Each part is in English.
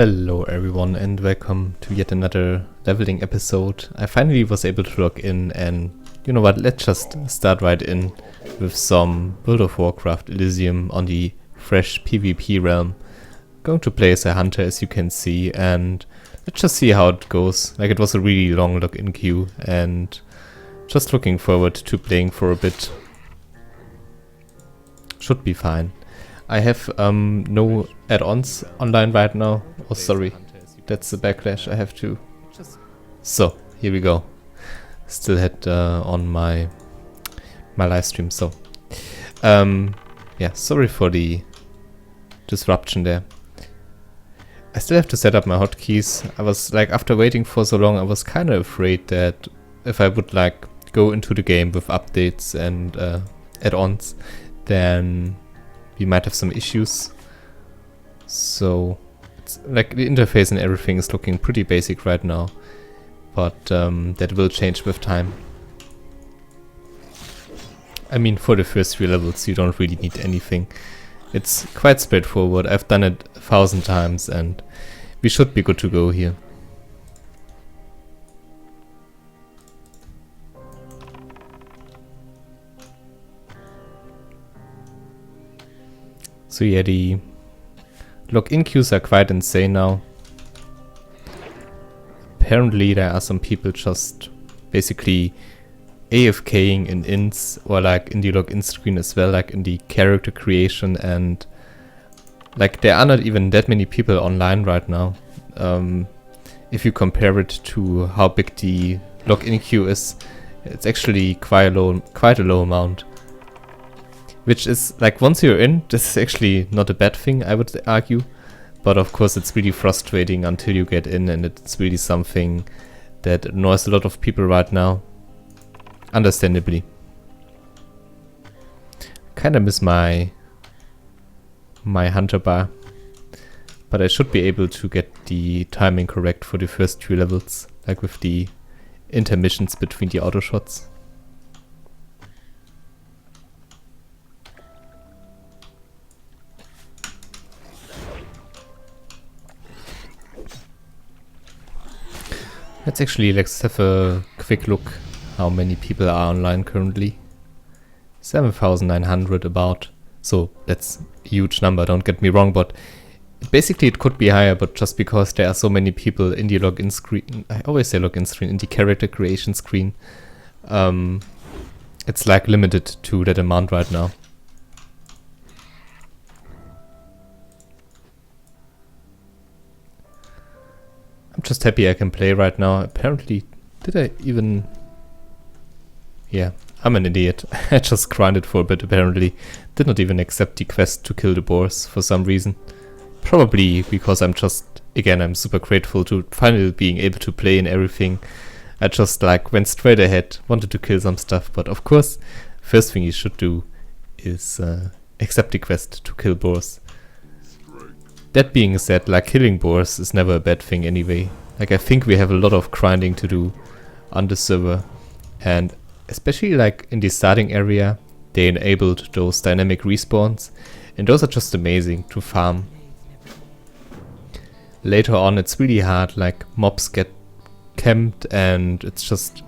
Hello everyone and welcome to yet another leveling episode. I finally was able to log in, and you know what, let's just start right in with some World of Warcraft Elysium on the fresh PvP realm. Going to play as a hunter, as you can see, and let's just see how it goes. Like, it was a really long login queue and just looking forward to playing for a bit. Should be fine. I have no add-ons online right now. Oh, sorry. That's the backlash I have to. So, here we go. Still had on my live stream, so. Yeah, sorry for the disruption there. I still have to set up my hotkeys. I was like, after waiting for so long, I was kind of afraid that if I would like go into the game with updates and add-ons, then we might have some issues. So it's like the interface and everything is looking pretty basic right now, but that will change with time. I mean, for the first few levels you don't really need anything. It's quite straightforward. I've done it 1,000 times and we should be good to go here. So yeah, the login queues are quite insane now. Apparently there are some people just basically AFKing in ints, or like in the login screen as well, like in the character creation, and like there are not even that many people online right now. If you compare it to how big the login queue is, it's actually quite a low amount. Which is, like, once you're in, this is actually not a bad thing, I would argue. But of course it's really frustrating until you get in, and it's really something that annoys a lot of people right now. Understandably. Kinda miss my hunter bar. But I should be able to get the timing correct for the first few levels, like with the intermissions between the auto shots. Let's have a quick look how many people are online currently. 7,900 about. So that's a huge number, don't get me wrong, but basically it could be higher, but just because there are so many people in the login screen, I always say login screen, in the character creation screen, it's like limited to that amount right now. I'm just happy I can play right now. Apparently, did I even... Yeah, I'm an idiot. I just grinded for a bit apparently. Did not even accept the quest to kill the boars for some reason. Probably because I'm just... Again, I'm super grateful to finally being able to play and everything. I just like went straight ahead, wanted to kill some stuff, but of course, first thing you should do is accept the quest to kill boars. That being said, like, killing boars is never a bad thing anyway. Like, I think we have a lot of grinding to do on the server, and especially like in the starting area, they enabled those dynamic respawns, and those are just amazing to farm. Later on it's really hard, like mobs get camped and it's just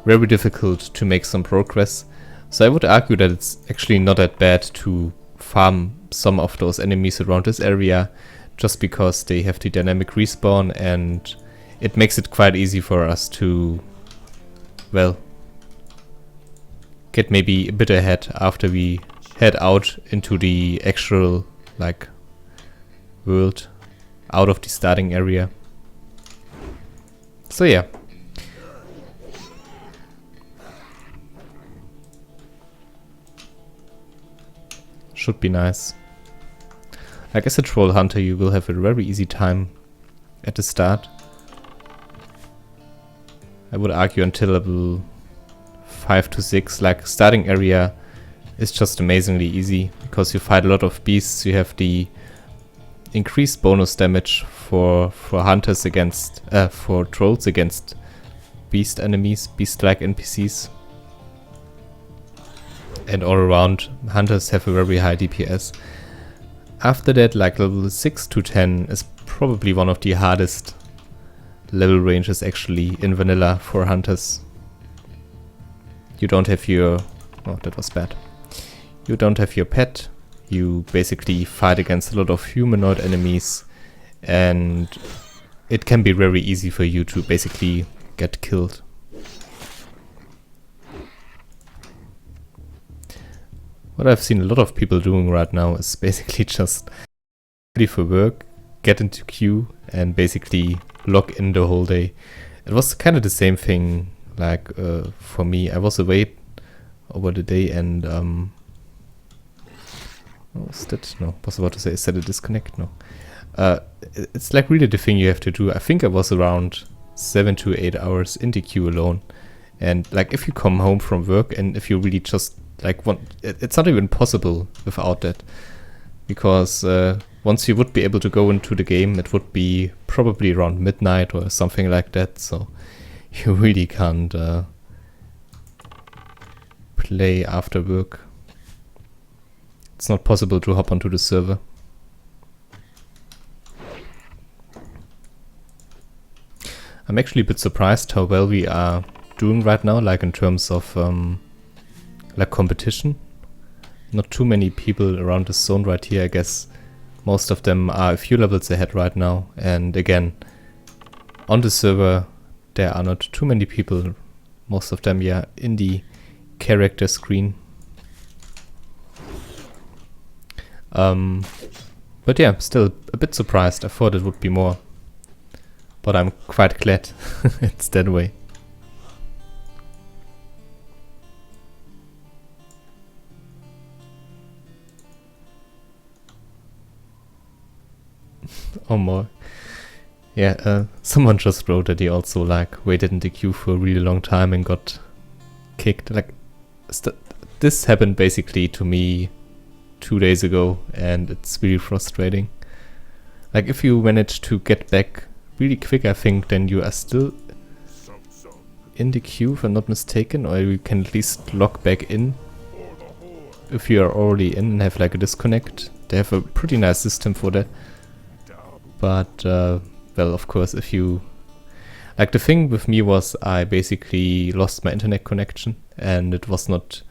very difficult to make some progress. So I would argue that it's actually not that bad to farm some of those enemies around this area, just because they have the dynamic respawn, and it makes it quite easy for us to, well, get maybe a bit ahead after we head out into the actual, like, world, out of the starting area. So yeah. Should be nice. Like, as a troll hunter you will have a very easy time at the start. I would argue until level 5 to 6, like, starting area is just amazingly easy, because you fight a lot of beasts. You have the increased bonus damage for hunters against, for trolls against beast enemies, beast-like NPCs. And all around, hunters have a very high DPS. After that, like level 6 to 10 is probably one of the hardest level ranges actually in vanilla for hunters. You don't have your... oh, that was bad. You don't have your pet. You basically fight against a lot of humanoid enemies, and it can be very easy for you to basically get killed. What I've seen a lot of people doing right now is basically just ready for work, get into queue, and basically log in the whole day. It was kind of the same thing like for me. I was away over the day and was that? No, was about to say, is that a disconnect? No. It's like really the thing you have to do. I think I was around 7 to 8 hours in the queue alone. And like if you come home from work and if you really just like want, it's not even possible without that. Because once you would be able to go into the game, it would be probably around midnight or something like that. So you really can't play after work. It's not possible to hop onto the server. I'm actually a bit surprised how well we are doing right now, like in terms of like competition. Not too many people around the zone right here. I guess most of them are a few levels ahead right now. And again, on the server there are not too many people. Most of them, yeah, in the character screen. But yeah, still a bit surprised. I thought it would be more. But I'm quite glad it's that way. Oh more. Yeah, someone just wrote that he also like waited in the queue for a really long time and got kicked. Like this happened basically to me 2 days ago, and it's really frustrating. Like if you manage to get back really quick, I think, then you are still in the queue if I'm not mistaken, or you can at least log back in if you are already in and have like a disconnect. They have a pretty nice system for that. But well, of course, if you like, the thing with me was I basically lost my internet connection and it was not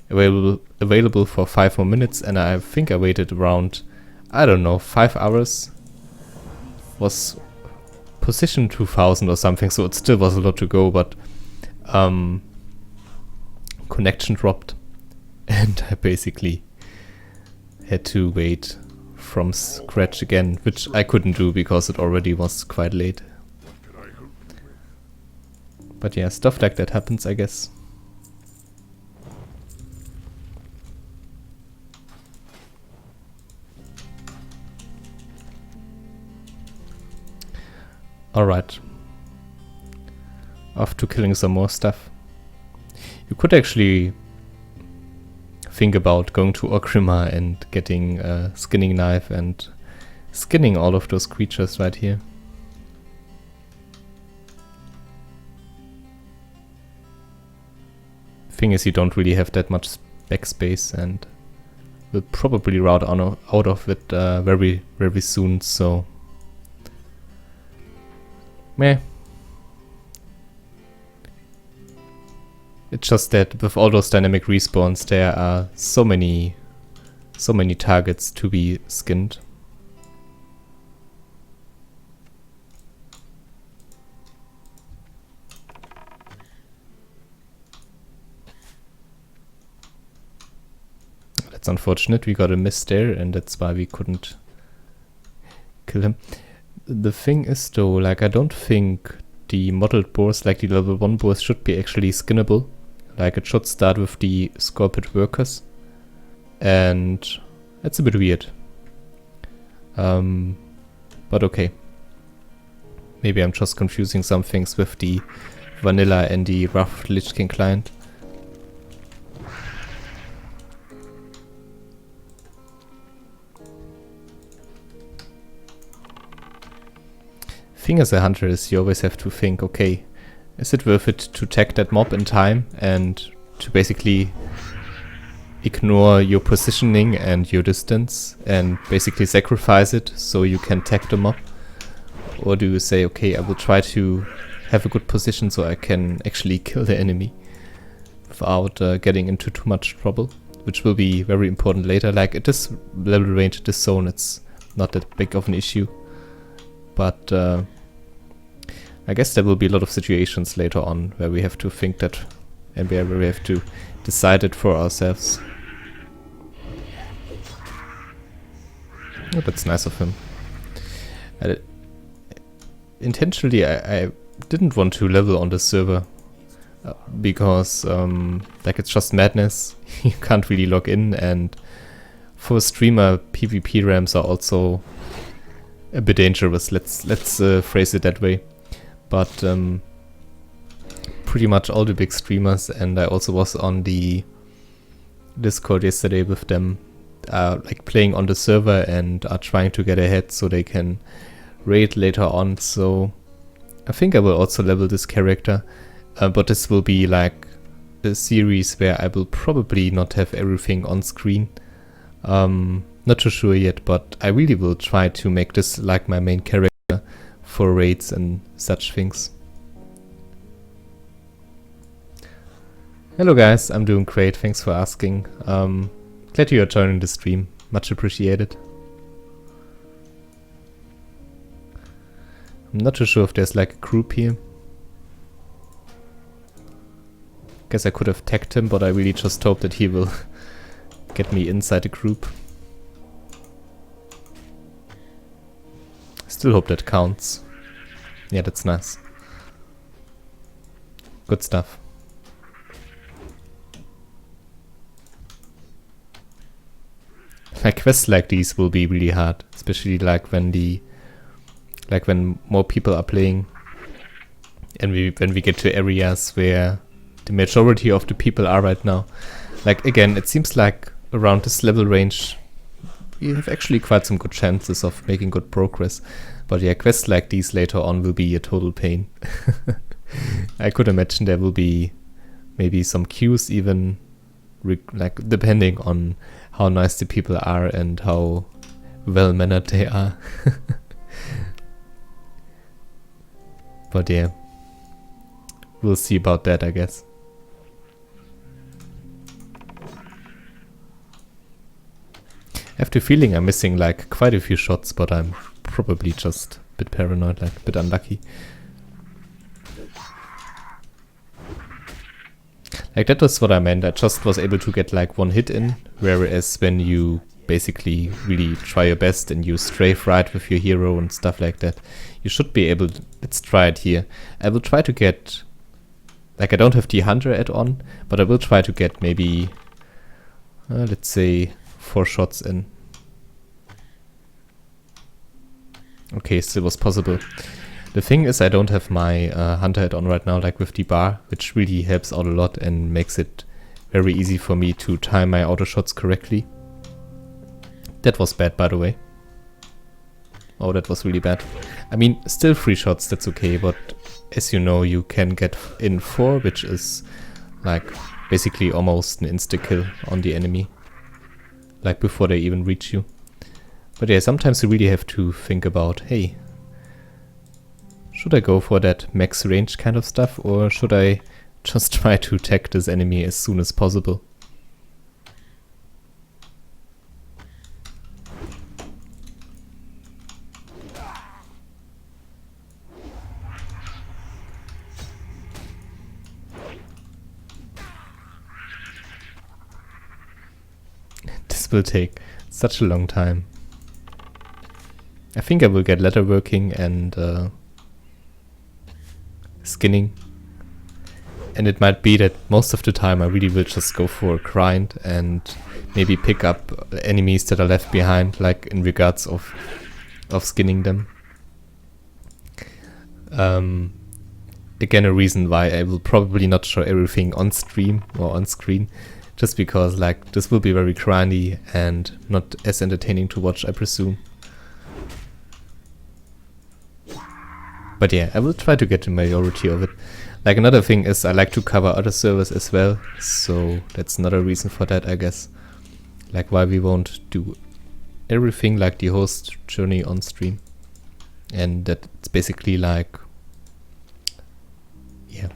available for 5 more minutes, and I think I waited around, I don't know, 5 hours. Was position 2000 or something, so it still was a lot to go, but connection dropped and I basically had to wait from scratch again, which I couldn't do because it already was quite late. But yeah, stuff like that happens, I guess. Alright. Off to killing some more stuff. You could actually think about going to Orca and getting a skinning knife and skinning all of those creatures right here. Thing is, you don't really have that much backspace and will probably route on out of it very, very soon, so meh. It's just that with all those dynamic respawns, there are so many targets to be skinned. That's unfortunate. We got a miss there, and that's why we couldn't kill him. The thing is though, like, I don't think the modeled boars, like the level 1 boars, should be actually skinnable. Like, it should start with the scorpion workers, and it's a bit weird. But okay. Maybe I'm just confusing some things with the vanilla and the rough Lich King client. Thing as a hunter is you always have to think, okay, is it worth it to tag that mob in time and to basically ignore your positioning and your distance and basically sacrifice it so you can tag the mob? Or do you say, okay, I will try to have a good position so I can actually kill the enemy without getting into too much trouble, which will be very important later. Like at this level range, at this zone, it's not that big of an issue. But I guess there will be a lot of situations later on where we have to think that, and where we have to decide it for ourselves. Oh, that's nice of him. Intentionally, I didn't want to level on the server because like it's just madness. You can't really log in, and for a streamer, PvP ramps are also a bit dangerous. Let's phrase it that way. But pretty much all the big streamers, and I also was on the Discord yesterday with them, like playing on the server and are trying to get ahead so they can raid later on. So I think I will also level this character, but this will be like a series where I will probably not have everything on screen. Not too sure yet, but I really will try to make this like my main character for raids and such things. Hello guys, I'm doing great, thanks for asking. Glad you are joining the stream, much appreciated. I'm not too sure if there's like a group here. Guess I could have tagged him, but I really just hope that he will get me inside the group. Still hope that counts. Yeah, that's nice. Good stuff. Like quests like these will be really hard, especially like when more people are playing, and when we get to areas where the majority of the people are right now. Like again, it seems like around this level range we have actually quite some good chances of making good progress. But yeah, quests like these later on will be a total pain. I could imagine there will be maybe some queues even, like depending on how nice the people are and how well-mannered they are. But yeah, we'll see about that, I guess. I have the feeling I'm missing like quite a few shots, but I'm probably just a bit paranoid, like a bit unlucky. Like that was what I meant. I just was able to get like one hit in, whereas when you basically really try your best and you strafe right with your hero and stuff like that, you should be able to, let's try it here. I will try to get, like I don't have the hunter add-on, but I will try to get maybe, let's say 4 shots in. Okay, still was possible. The thing is I don't have my hunter add-on right now, like with the bar, which really helps out a lot and makes it very easy for me to time my auto shots correctly. That was bad, by the way. Oh, that was really bad. I mean, still 3 shots, that's okay, but as you know, you can get in 4, which is like basically almost an insta-kill on the enemy, like before they even reach you. But yeah, sometimes you really have to think about, hey, should I go for that max range kind of stuff, or should I just try to tag this enemy as soon as possible? This will take such a long time. I think I will get leatherworking and skinning, and it might be that most of the time I really will just go for a grind and maybe pick up enemies that are left behind, like in regards of skinning them. Again, a reason why I will probably not show everything on stream or on screen, just because like this will be very grindy and not as entertaining to watch, I presume. But yeah, I will try to get the majority of it. Like another thing is I like to cover other servers as well, so that's another reason for that, I guess. Like why we won't do everything like the host journey on stream. and that it's basically like, yeah,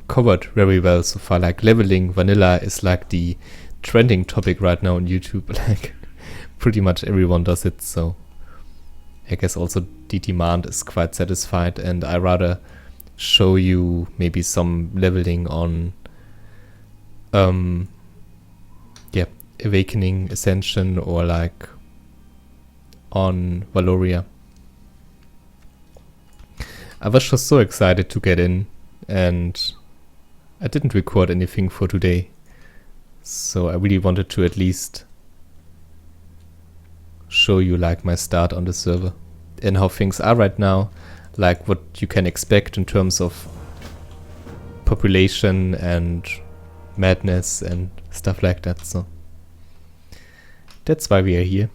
covered very well so far. Like leveling vanilla is like the trending topic right now on YouTube. Like pretty much everyone does it, so I guess also the demand is quite satisfied, and I rather show you maybe some leveling on yeah, Awakening, Ascension, or like on Valoria. I was just so excited to get in, and I didn't record anything for today, so I really wanted to at least show you like my start on the server and how things are right now, like what you can expect in terms of population and madness and stuff like that. So that's why we are here,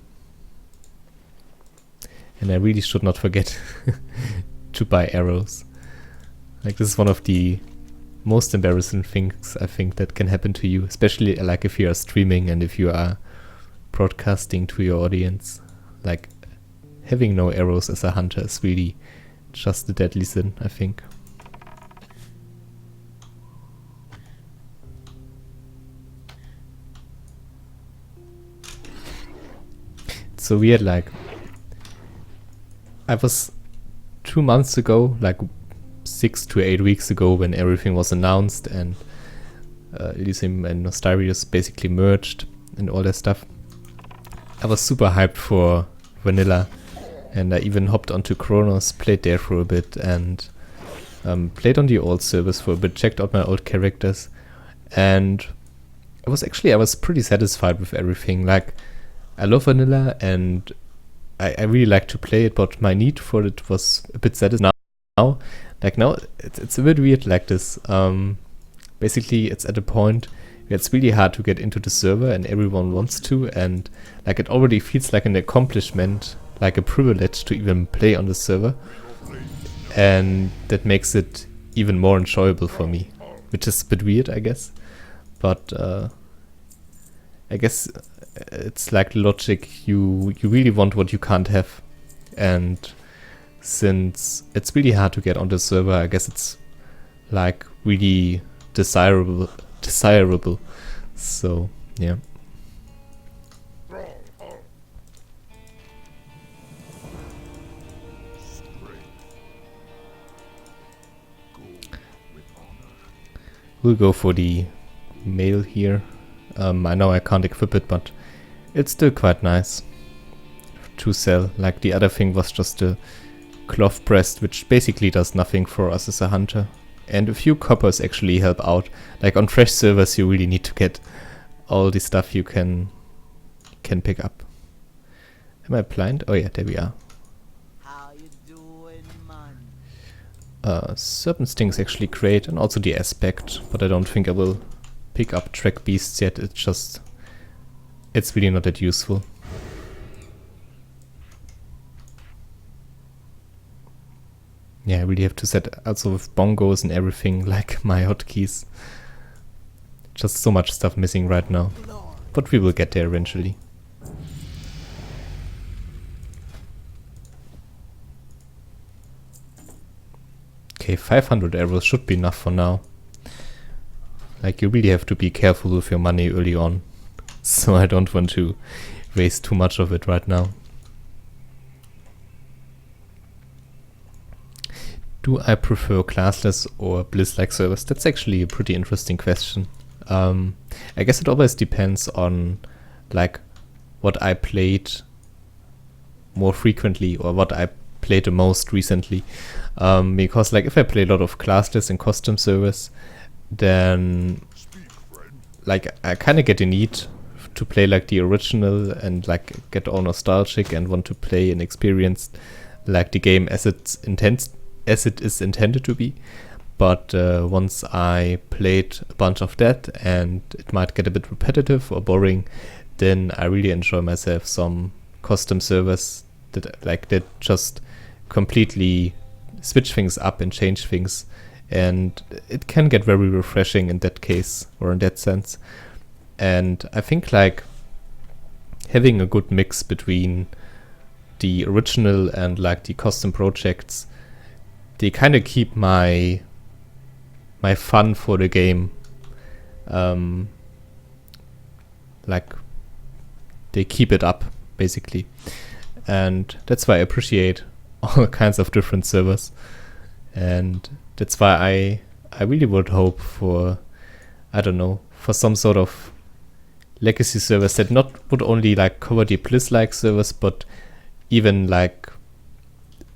and I really should not forget to buy arrows. Like this is one of the most embarrassing things I think that can happen to you, especially like if you are streaming and if you are broadcasting to your audience. Like having no arrows as a hunter is really just a deadly sin, I think. It's so weird, like I was 2 months ago, like 6 to 8 weeks ago, when everything was announced and Elysium and Nostarius basically merged and all that stuff. I was super hyped for vanilla, and I even hopped onto Kronos, played there for a bit, and played on the old servers for a bit, checked out my old characters, and I was pretty satisfied with everything. Like I love vanilla and I really like to play it, but my need for it was a bit satisfied. Now it's a bit weird like this. Basically it's at a point where it's really hard to get into the server and everyone wants to, and like it already feels like an accomplishment, like a privilege to even play on the server, and that makes it even more enjoyable for me, which is a bit weird, I guess, but I guess it's like logic. You really want what you can't have, and since it's really hard to get on the server, I guess it's like really desirable. So yeah. We'll go for the mail here. I know I can't equip it, but it's still quite nice to sell. Like the other thing was just a cloth breast, which basically does nothing for us as a hunter. And a few coppers actually help out. Like on fresh servers you really need to get all the stuff you can pick up. Am I blind? Oh yeah, there we are. How you doing, man? Serpent Sting is actually great, and also the aspect, but I don't think I will pick up track beasts yet. It's really not that useful. Yeah, I really have to set also with bongos and everything, like my hotkeys. Just so much stuff missing right now. But we will get there eventually. Okay, 500 arrows should be enough for now. Like you really have to be careful with your money early on. So I don't want to waste too much of it right now. Do I prefer classless or bliss-like servers? That's actually a pretty interesting question. I guess it always depends on like what I played more frequently or what I played the most recently. Because like if I play a lot of classless and custom servers, then like I kind of get a need to play like the original and like get all nostalgic and want to play and experience like the game as it is intended to be. But once I played a bunch of that and it might get a bit repetitive or boring, then I really enjoy myself some custom servers that just completely switch things up and change things, and it can get very refreshing in that case or in that sense. And I think like having a good mix between the original and like the custom projects, they kind of keep my fun for the game. Like they keep it up basically, and that's why I appreciate all kinds of different servers, and that's why I really would hope for, I don't know, for some sort of legacy servers that not would only like cover the Bliss-like servers, but even like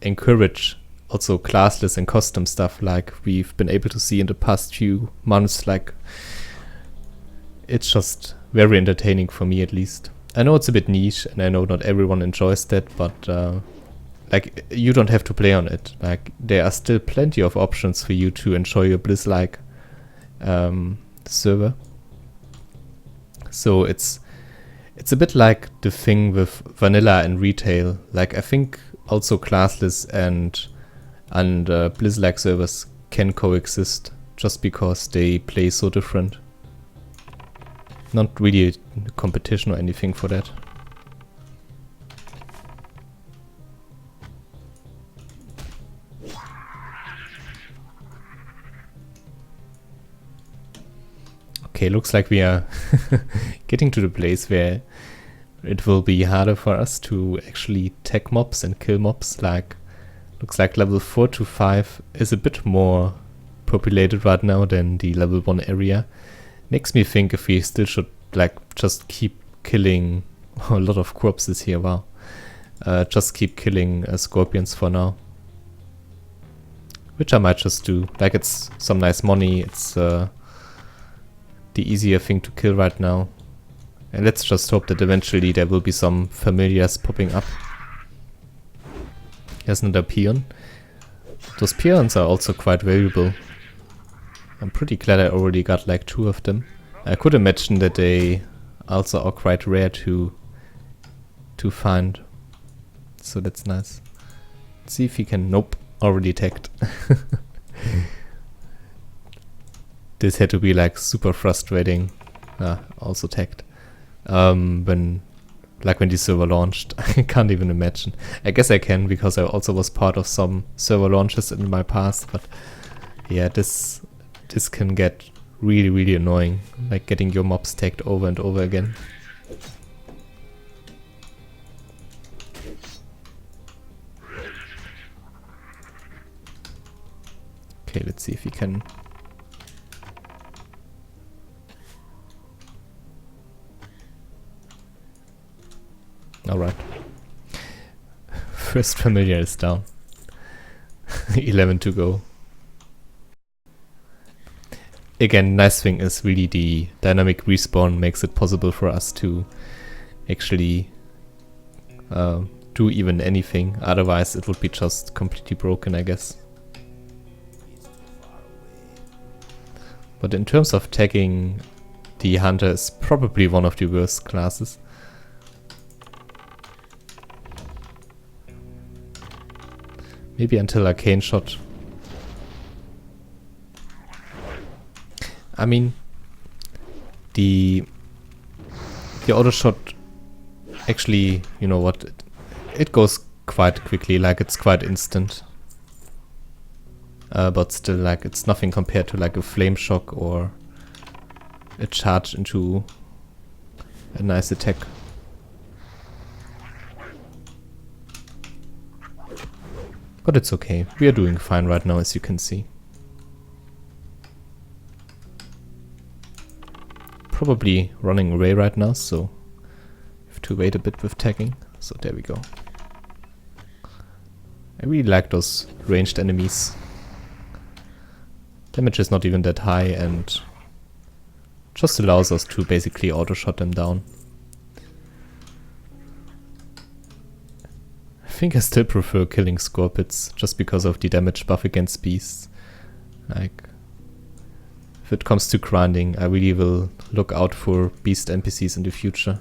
encourage also classless and custom stuff like we've been able to see in the past few months. Like it's just very entertaining for me, at least. I know it's a bit niche and I know not everyone enjoys that, but like you don't have to play on it. Like there are still plenty of options for you to enjoy your Bliss-like server. So it's a bit like the thing with vanilla and retail. Like I think also classless and Bliss-like servers can coexist just because they play so different. Not really a competition or anything for that. Okay, looks like we are getting to the place where it will be harder for us to actually tag mobs and kill mobs. Like, looks like level 4 to 5 is a bit more populated right now than the level 1 area. Makes me think if we still should like just keep killing a lot of corpses here. Wow. Just keep killing scorpions for now. Which I might just do. Like it's some nice money. It's the easier thing to kill right now. And let's just hope that eventually there will be some familiars popping up. Here's another peon. Those peons are also quite valuable. I'm pretty glad I already got like 2 of them. I could imagine that they also are quite rare to find. So that's nice. Let's see if we can... Nope, already tagged. This had to be like super frustrating. Also tagged. When the server launched. I can't even imagine. I guess I can because I also was part of some server launches in my past, but yeah, this can get really, really annoying, like getting your mobs tagged over and over again. Okay, let's see if we can... Alright. First familiar is down. 11 to go. Again, nice thing is really the dynamic respawn makes it possible for us to actually do even anything. Otherwise it would be just completely broken, I guess. But in terms of tagging, the hunter is probably one of the worst classes. Maybe until Arcane Shot. I mean, the auto shot actually, you know what, it goes quite quickly, like it's quite instant. But still, like it's nothing compared to like a flame shock or a charge into a nice attack. But it's okay, we are doing fine right now, as you can see. Probably running away right now, so I have to wait a bit with tagging. So there we go. I really like those ranged enemies. Damage is not even that high and just allows us to basically auto-shot them down. I think I still prefer killing scorpions just because of the damage buff against beasts. Like, if it comes to grinding, I really will look out for beast NPCs in the future.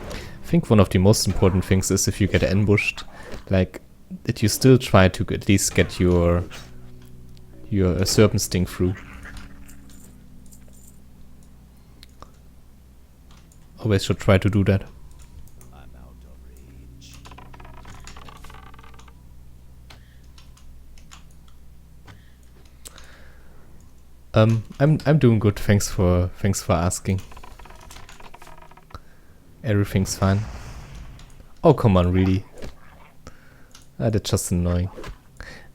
I think one of the most important things is if you get ambushed, like, that you still try to at least get your serpent sting through. Always should try to do that. I'm out of reach. I'm doing good. Thanks for asking. Everything's fine. Oh come on, really? That's just annoying.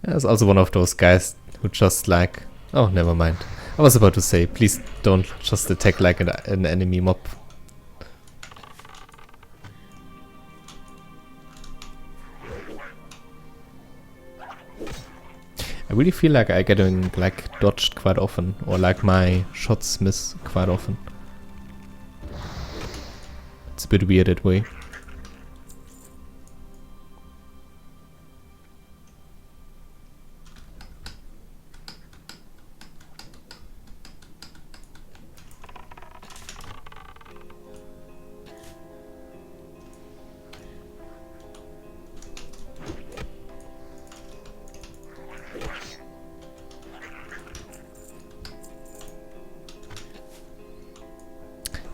There's also one of those guys who just like... Oh, never mind. I was about to say, please don't just attack like an enemy mob. I really feel like I getting like dodged quite often, or like my shots miss quite often. It's a bit weird that way.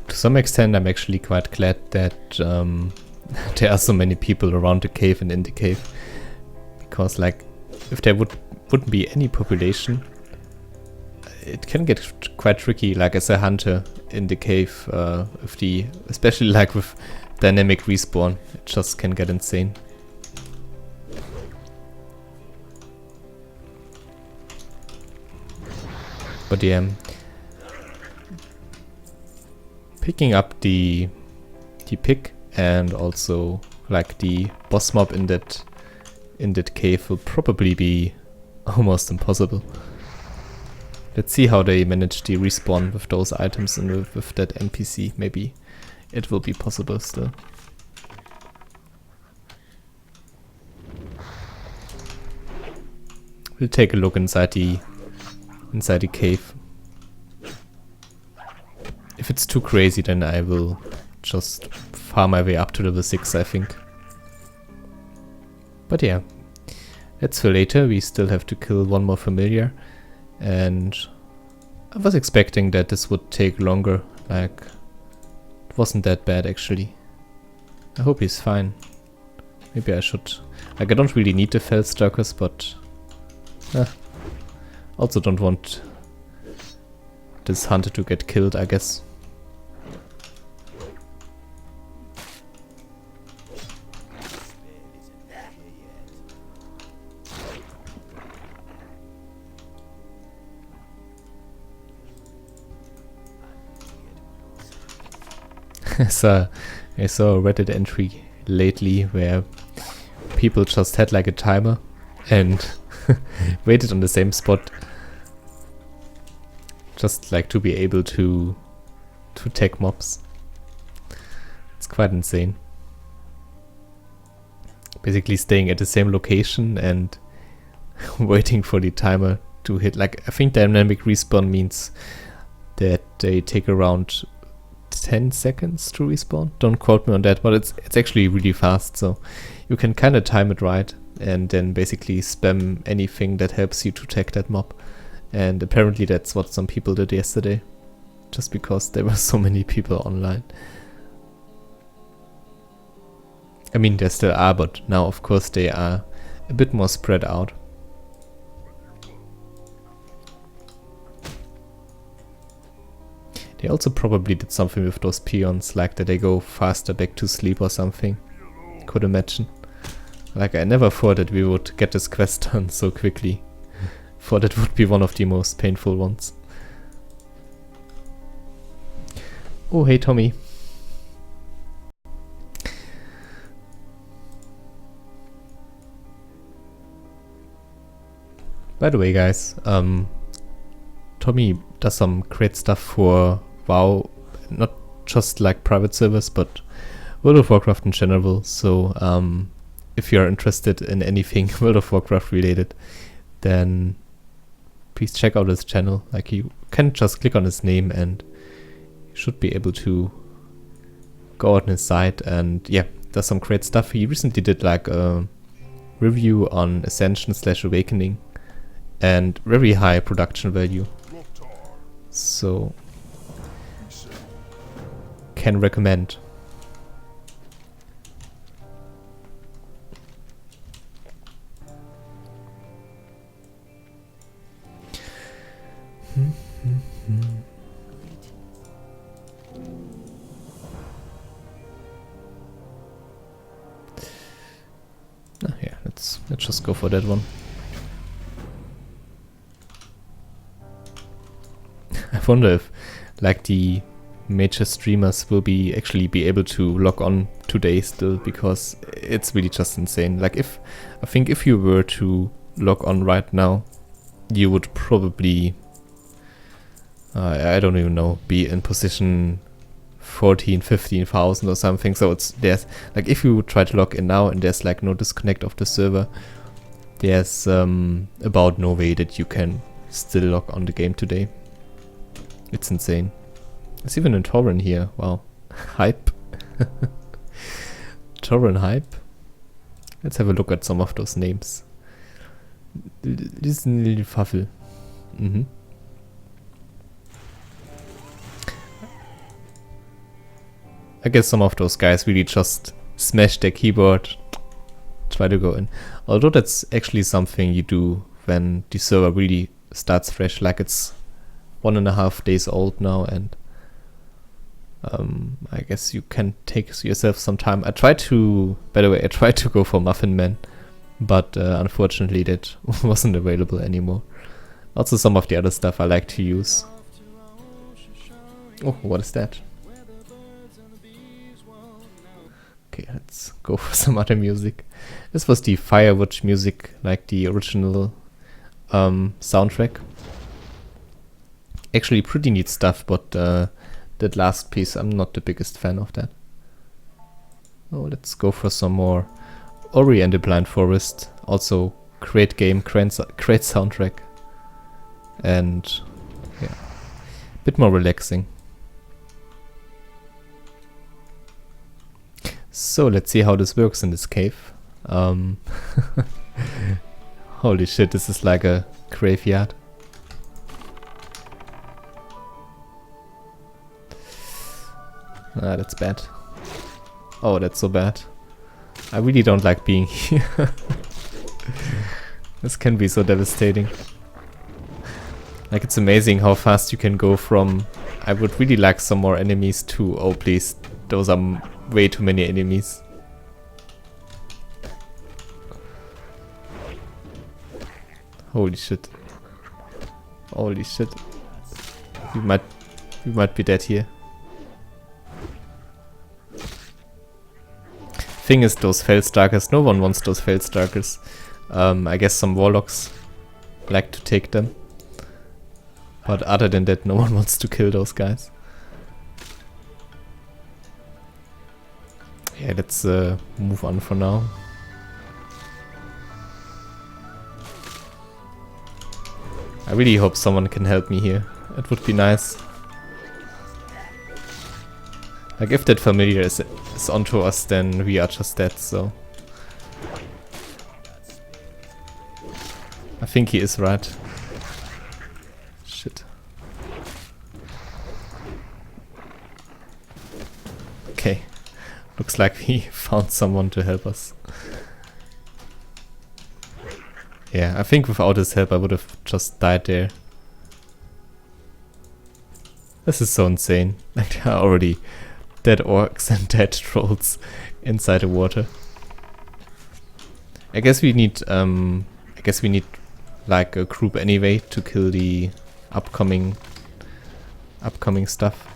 To some extent, I'm actually quite glad that there are so many people around the cave and in the cave, because like if there wouldn't be any population, it can get quite tricky. Like as a hunter in the cave, especially like with dynamic respawn, it just can get insane. But yeah. Picking up the pick and also like the boss mob in that cave will probably be almost impossible. Let's see how they manage the respawn with those items and with that NPC. Maybe it will be possible still. We'll take a look inside the cave. If it's too crazy, then I will just farm my way up to level 6, I think. But yeah, that's for later. We still have to kill one more familiar. And I was expecting that this would take longer. Like, it wasn't that bad actually. I hope he's fine. Maybe I should... Like, I don't really need the Feldstalkers, but... also don't want this hunter to get killed, I guess. I saw a Reddit entry lately where people just had like a timer and waited on the same spot just like to be able to tag mobs. It's quite insane. Basically staying at the same location and waiting for the timer to hit. Like, I think dynamic respawn means that they take around 10 seconds to respawn. Don't quote me on that, but it's actually really fast, so you can kind of time it right and then basically spam anything that helps you to tag that mob. And apparently that's what some people did yesterday, just because there were so many people online. I mean, there still are, but now of course they are a bit more spread out. They also probably did something with those peons, like that they go faster back to sleep or something. Could imagine. Like, I never thought that we would get this quest done so quickly. Thought it would be one of the most painful ones. Oh, hey Tommy. By the way, guys, Tommy does some great stuff for WoW, not just like private servers, but World of Warcraft in general. So if you're interested in anything World of Warcraft related, then please check out his channel. Like, you can just click on his name and you should be able to go on his site, and yeah, does some great stuff. He recently did like a review on Ascension/Awakening and very high production value. So can recommend. Yeah, let's just go for that one. I wonder if like the major streamers will actually be able to log on today still, because it's really just insane. Like I think if you were to log on right now, you would probably I don't even know, be in position 14, 15,000 or something. So there's like, if you try to log in now and there's like no disconnect of the server, there's about no way that you can still log on the game today. It's insane. There's even a Torrent here. Wow. Hype. Torrent hype. Let's have a look at some of those names. Listenfaffel. I guess some of those guys really just smash their keyboard, try to go in. Although that's actually something you do when the server really starts fresh, like it's 1.5 days old now, and I guess you can take yourself some time. By the way, I tried to go for Muffin Man, but unfortunately that wasn't available anymore. Also some of the other stuff I like to use. Oh, what is that? Okay, let's go for some other music. This was the Firewatch music, like the original soundtrack. Actually pretty neat stuff, but that last piece, I'm not the biggest fan of that. Oh, let's go for some more Ori and the Blind Forest. Also great game, great soundtrack. And yeah, a bit more relaxing. So let's see how this works in this cave. Holy shit, this is like a graveyard. Ah, that's bad. Oh, that's so bad. I really don't like being here. This can be so devastating. Like, it's amazing how fast you can go from I would really like some more enemies to, oh please, those are way too many enemies. Holy shit. Holy shit. We might be dead here. Thing is, those Feldstalkers, no one wants those Feldstalkers. I guess some warlocks like to take them. But other than that, no one wants to kill those guys. Yeah, let's move on for now. I really hope someone can help me here. It would be nice. Like, if that familiar is onto us, then we are just dead, so... I think he is right. Shit. Okay. Looks like we found someone to help us. Yeah, I think without his help I would have just died there. This is so insane. Like, there are already dead orcs and dead trolls inside the water. I guess we need like a group anyway to kill the upcoming stuff.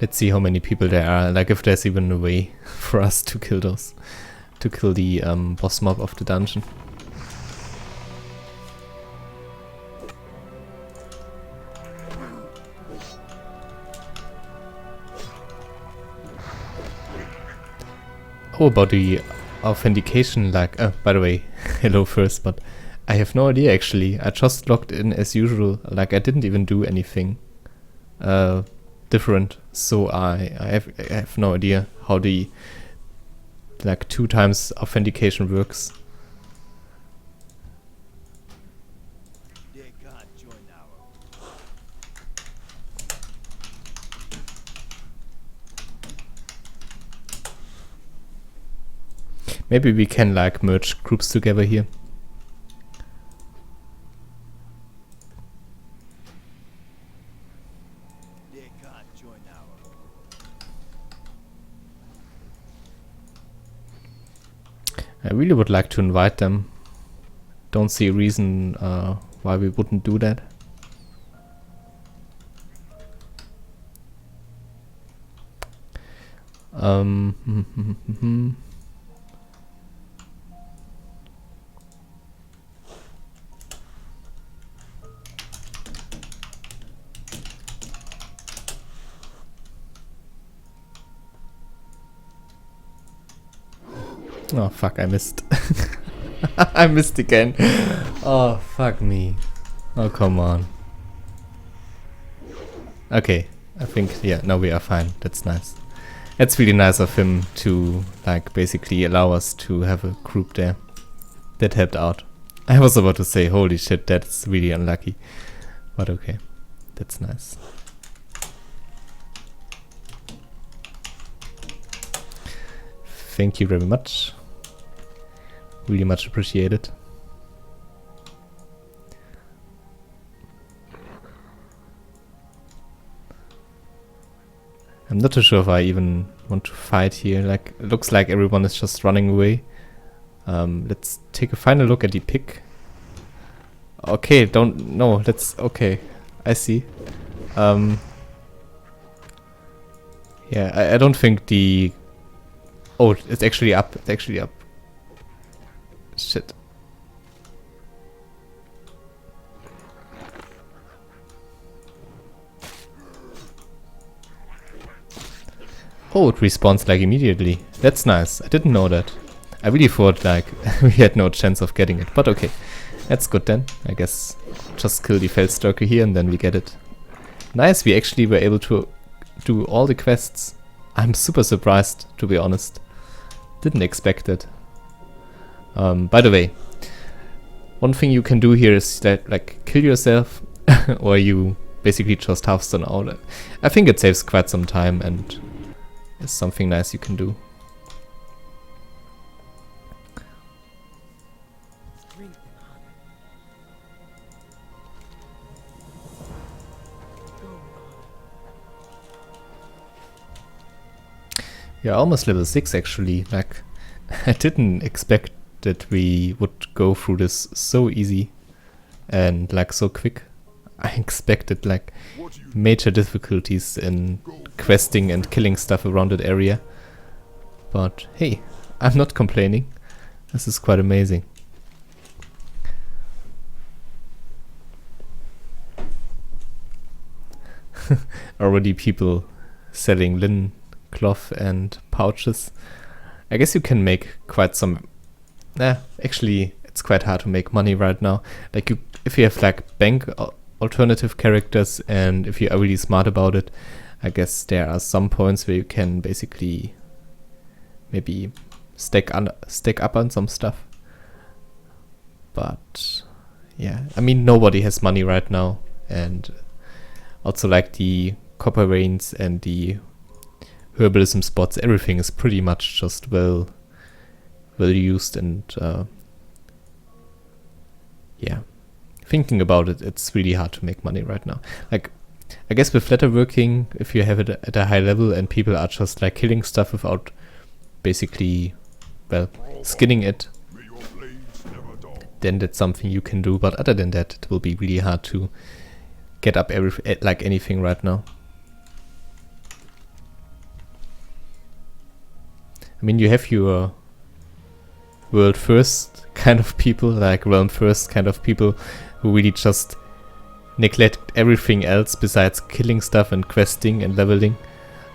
Let's see how many people there are, like if there's even a way for us to kill those, to kill the boss mob of the dungeon. Oh, about the authentication, like, by the way, hello first, but I have no idea actually. I just logged in as usual, like I didn't even do anything different, so I have no idea how the like 2 times authentication works. Dear God, join our Maybe we can like merge groups together here. Dear God, join our I really would like to invite them. Don't see a reason why we wouldn't do that. Oh fuck, I missed. I missed again. Oh fuck me. Oh come on. Okay, I think, yeah, now we are fine. That's nice. It's really nice of him to like basically allow us to have a group there. That helped out. I was about to say, holy shit, that's really unlucky. But okay, that's nice. Thank you very much. Really much appreciated. I'm not too sure if I even want to fight here. Like, it looks like everyone is just running away. Let's take a final look at the pick. Okay, let's, okay, I see. Yeah, I don't think the... Oh, it's actually up, Shit. Oh, it respawns like immediately. That's nice. I didn't know that. I really thought like we had no chance of getting it, but okay. That's good then. I guess just kill the Felssturke here and then we get it. Nice, we actually were able to do all the quests. I'm super surprised, to be honest. Didn't expect it. By the way, one thing you can do here is that like kill yourself or you basically just half-stun out. I think it saves quite some time and is something nice you can do. Yeah, almost level 6 actually. Like, I didn't expect that we would go through this so easy and like so quick. I expected like major difficulties in questing and killing stuff around that area. But hey, I'm not complaining. This is quite amazing. Already people selling linen cloth and pouches. I guess you can make quite some... actually it's quite hard to make money right now. Like if you have like bank alternative characters and if you are really smart about it, I guess there are some points where you can basically maybe stack up on some stuff. But yeah, I mean nobody has money right now, and also like the copper veins and the herbalism spots, everything is pretty much just well used, and yeah, thinking about it, it's really hard to make money right now. Like, I guess with letterworking, if you have it at a high level and people are just like killing stuff without basically, well, skinning it, then that's something you can do. But other than that, it will be really hard to get up like anything right now. I mean, you have your world first kind of people, like realm first kind of people, who really just neglect everything else besides killing stuff and questing and leveling.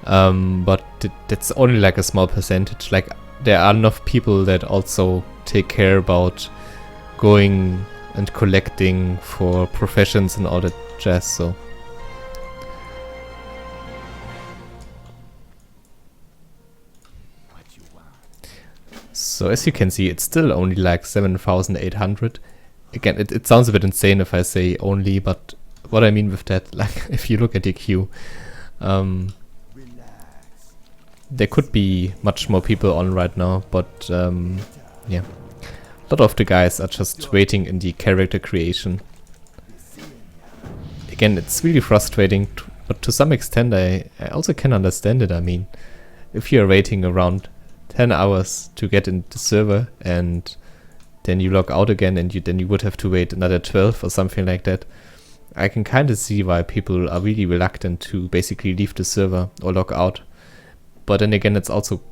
But that's only like a small percentage. Like, there are enough people that also take care about going and collecting for professions and all that jazz, so. So as you can see, it's still only like 7,800. Again, it sounds a bit insane if I say only, but what I mean with that, like if you look at the queue, there could be much more people on right now, but yeah, a lot of the guys are just waiting in the character creation. Again, it's really frustrating, but to some extent I also can understand it. I mean, if you're waiting around 10 hours to get into the server and then you log out again and then you would have to wait another 12 or something like that, I can kind of see why people are really reluctant to basically leave the server or log out. But then again, it's also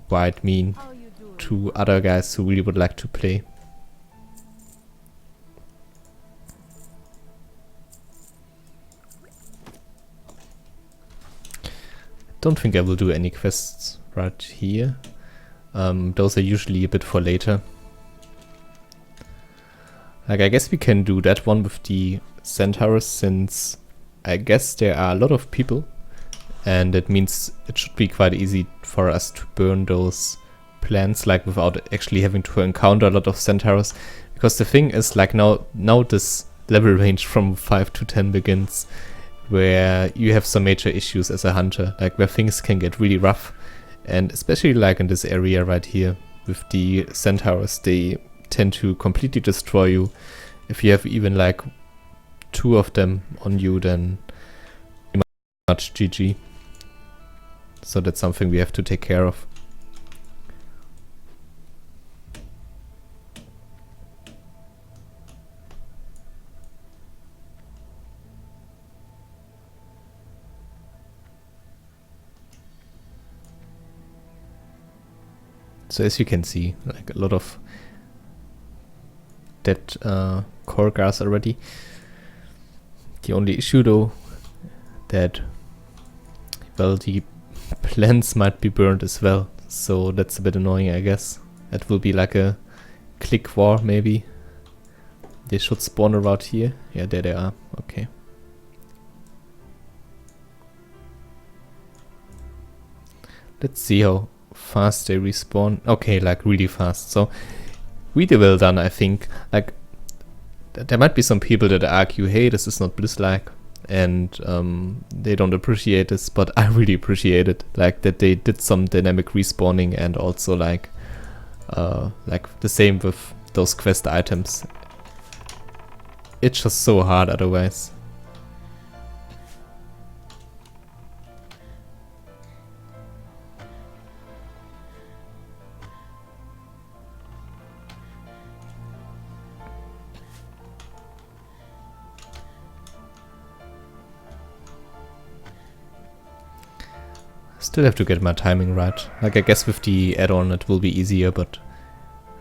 quite mean to other guys who really would like to play. Don't think I will do any quests right here. Those are usually a bit for later. Like, I guess we can do that one with the centaurs, since I guess there are a lot of people, and it means it should be quite easy for us to burn those plants, like without actually having to encounter a lot of centaurs. Because the thing is, like, now this level range from 5 to 10 begins, where you have some major issues as a hunter, like where things can get really rough. And especially like in this area right here with the centaurs, they tend to completely destroy you. If you have even like 2 of them on you, then pretty much GG. So that's something we have to take care of. So as you can see, like a lot of dead core grass already. The only issue though, that, well, the plants might be burned as well. So that's a bit annoying, I guess. That will be like a click war maybe. They should spawn around here. Yeah, there they are. Okay. Let's see how fast they respawn. Okay, like really fast. So really well done, I think. Like, there might be some people that argue, hey, this is not Bliss-like, and they don't appreciate this, but I really appreciate it. Like, that they did some dynamic respawning, and also like the same with those quest items. It's just so hard otherwise. Still have to get my timing right. Like, I guess with the add-on it will be easier, but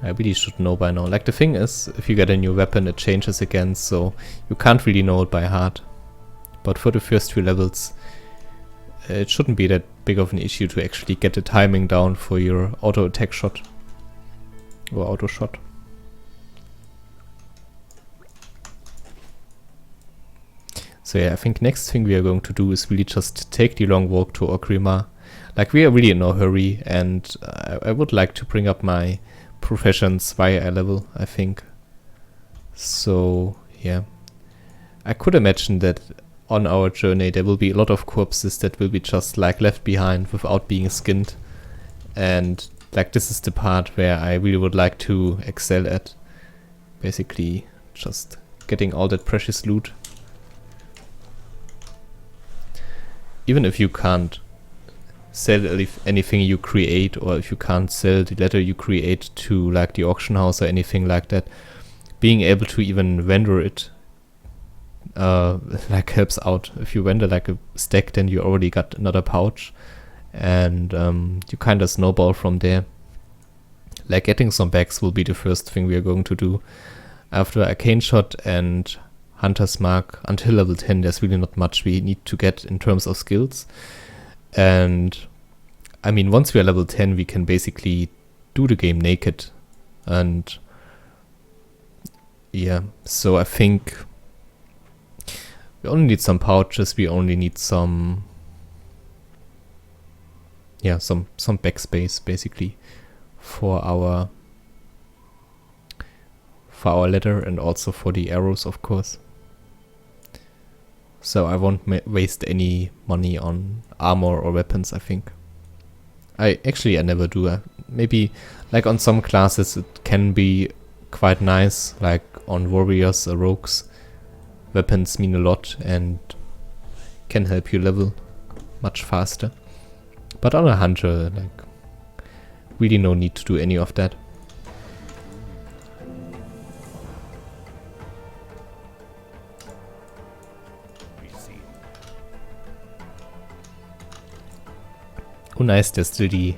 I really should know by now. Like, the thing is, if you get a new weapon, it changes again, so you can't really know it by heart. But for the first few levels, it shouldn't be that big of an issue to actually get the timing down for your auto attack shot. Or auto shot. So yeah, I think next thing we are going to do is really just take the long walk to Orca. Like, we are really in no hurry, and I would like to bring up my professions via a level, I think. So yeah, I could imagine that on our journey there will be a lot of corpses that will be just like left behind without being skinned, and like this is the part where I really would like to excel at. Basically just getting all that precious loot. Even if you can't sell anything you create, or if you can't sell the letter you create to like the auction house or anything like that, being able to even vendor it like helps out. If you vendor like a stack, then you already got another pouch, and you kind of snowball from there. Like, getting some bags will be the first thing we are going to do. After Arcane Shot and Hunter's Mark, until level 10 there's really not much we need to get in terms of skills. And I mean, once we are level 10 we can basically do the game naked. And yeah, so I think we only need some pouches, we only need some backspace basically for our leather and also for the arrows, of course. So I won't waste any money on armor or weapons, I think. I never do. Maybe like on some classes it can be quite nice, like on warriors or rogues. Weapons mean a lot and can help you level much faster. But on a hunter, like, really no need to do any of that. Oh nice, there's still the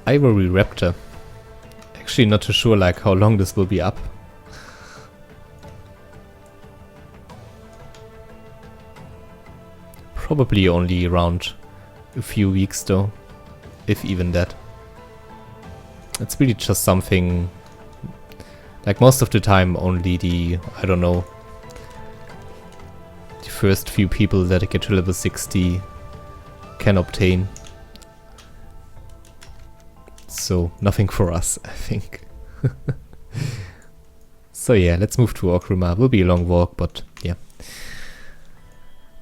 Ivory Raptor. Actually not too sure like how long this will be up. Probably only around a few weeks though, if even that. It's really just something, like most of the time only the, I don't know, the first few people that get to level 60 can obtain. So nothing for us, I think. So yeah, let's move to Orca. Will be a long walk, but yeah.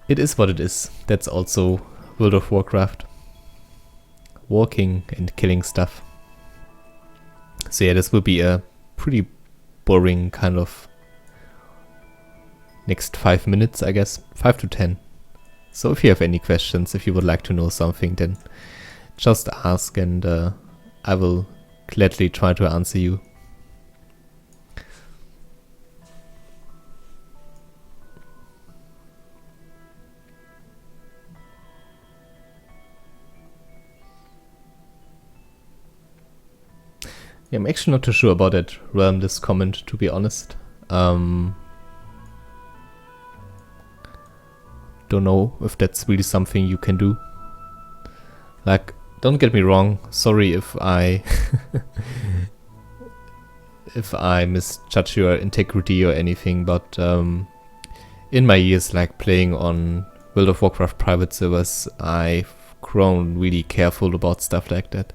It is what it is. That's also World of Warcraft. Walking and killing stuff. So yeah, this will be a pretty boring kind of next 5 minutes, I guess. 5 to 10. So if you have any questions, if you would like to know something, then just ask and I will gladly try to answer you. Yeah, I'm actually not too sure about that realmless comment, to be honest. Don't know if that's really something you can do. Like, don't get me wrong, sorry if I if I misjudge your integrity or anything, but in my years like playing on World of Warcraft private servers, I've grown really careful about stuff like that.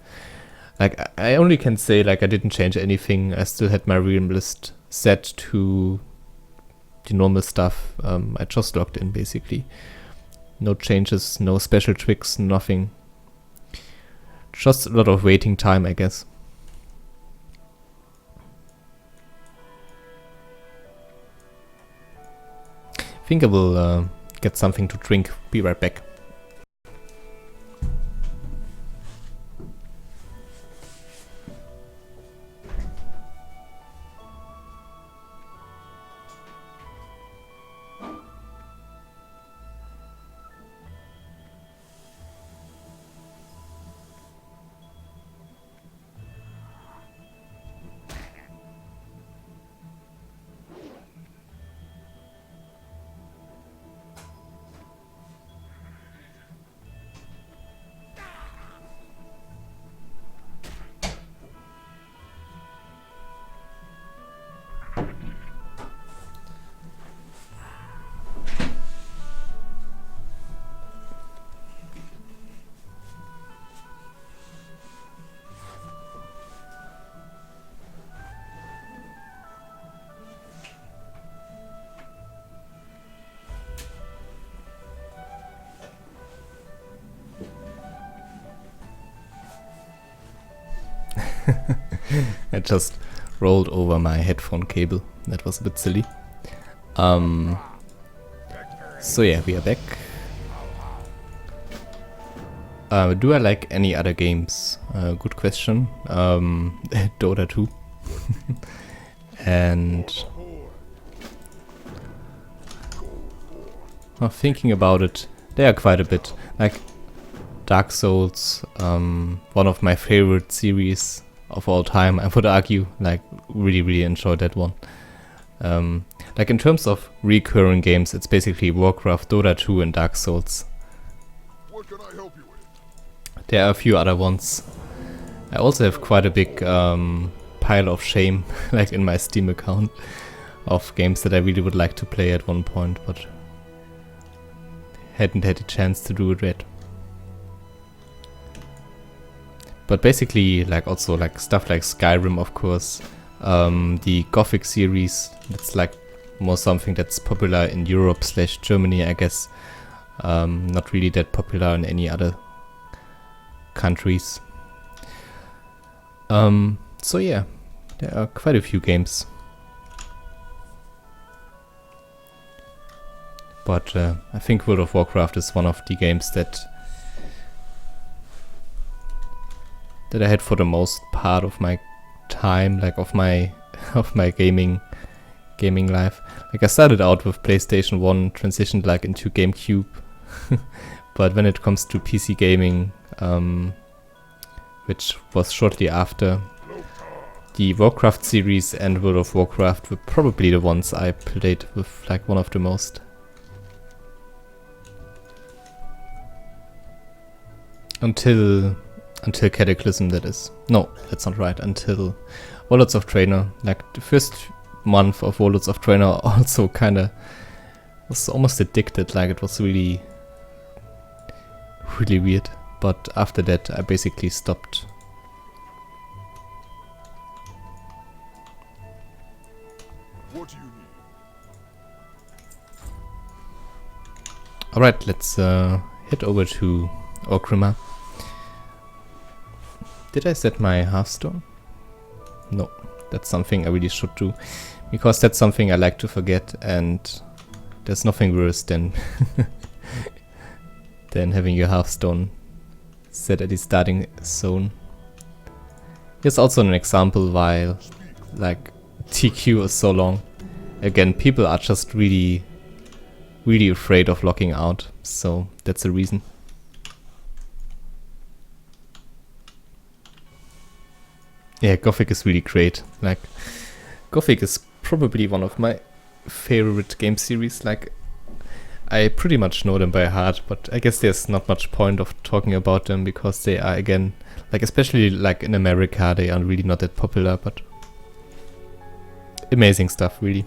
Like, I only can say like I didn't change anything. I still had my realm list set to the normal stuff. I just logged in basically. No changes, no special tricks, nothing. Just a lot of waiting time, I guess. I think I will get something to drink. Be right back. I just rolled over my headphone cable. That was a bit silly. So yeah, we are back. Do I like any other games? Good question. Dota 2. And thinking about it, there are quite a bit. Like Dark Souls, one of my favorite series of all time, I would argue. Like, really enjoyed that one. Like in terms of recurring games, it's basically Warcraft, Dota 2 and Dark Souls. What can I help you with? There are a few other ones. I also have quite a big pile of shame, like in my Steam account, of games that I really would like to play at one point, but hadn't had a chance to do it yet. But basically, like also like stuff like Skyrim, of course, the Gothic series. That's like more something that's popular in Europe / Germany, I guess. Not really that popular in any other countries. So yeah, there are quite a few games. But I think World of Warcraft is one of the games that I had for the most part of my time, like of my gaming life. Like I started out with PlayStation 1, transitioned like into GameCube, but when it comes to PC gaming, which was shortly after, the Warcraft series and World of Warcraft were probably the ones I played with like one of the most. Until Cataclysm, that is. No, that's not right. Until Warlords of Draenor. Like the first month of Warlords of Draenor also kinda was almost addicted. Like it was really weird. But after that I basically stopped. What do you need? Alright, let's head over to Orca. Did I set my Hearthstone? No, that's something I really should do, because that's something I like to forget, and there's nothing worse than having your Hearthstone set at the starting zone. Here's also an example why like TQ is so long. Again, people are just really afraid of logging out, so that's the reason. Yeah, Gothic is really great. Like, Gothic is probably one of my favorite game series. Like, I pretty much know them by heart, but I guess there's not much point of talking about them because they are, again, like especially like in America, they are really not that popular, but amazing stuff, really.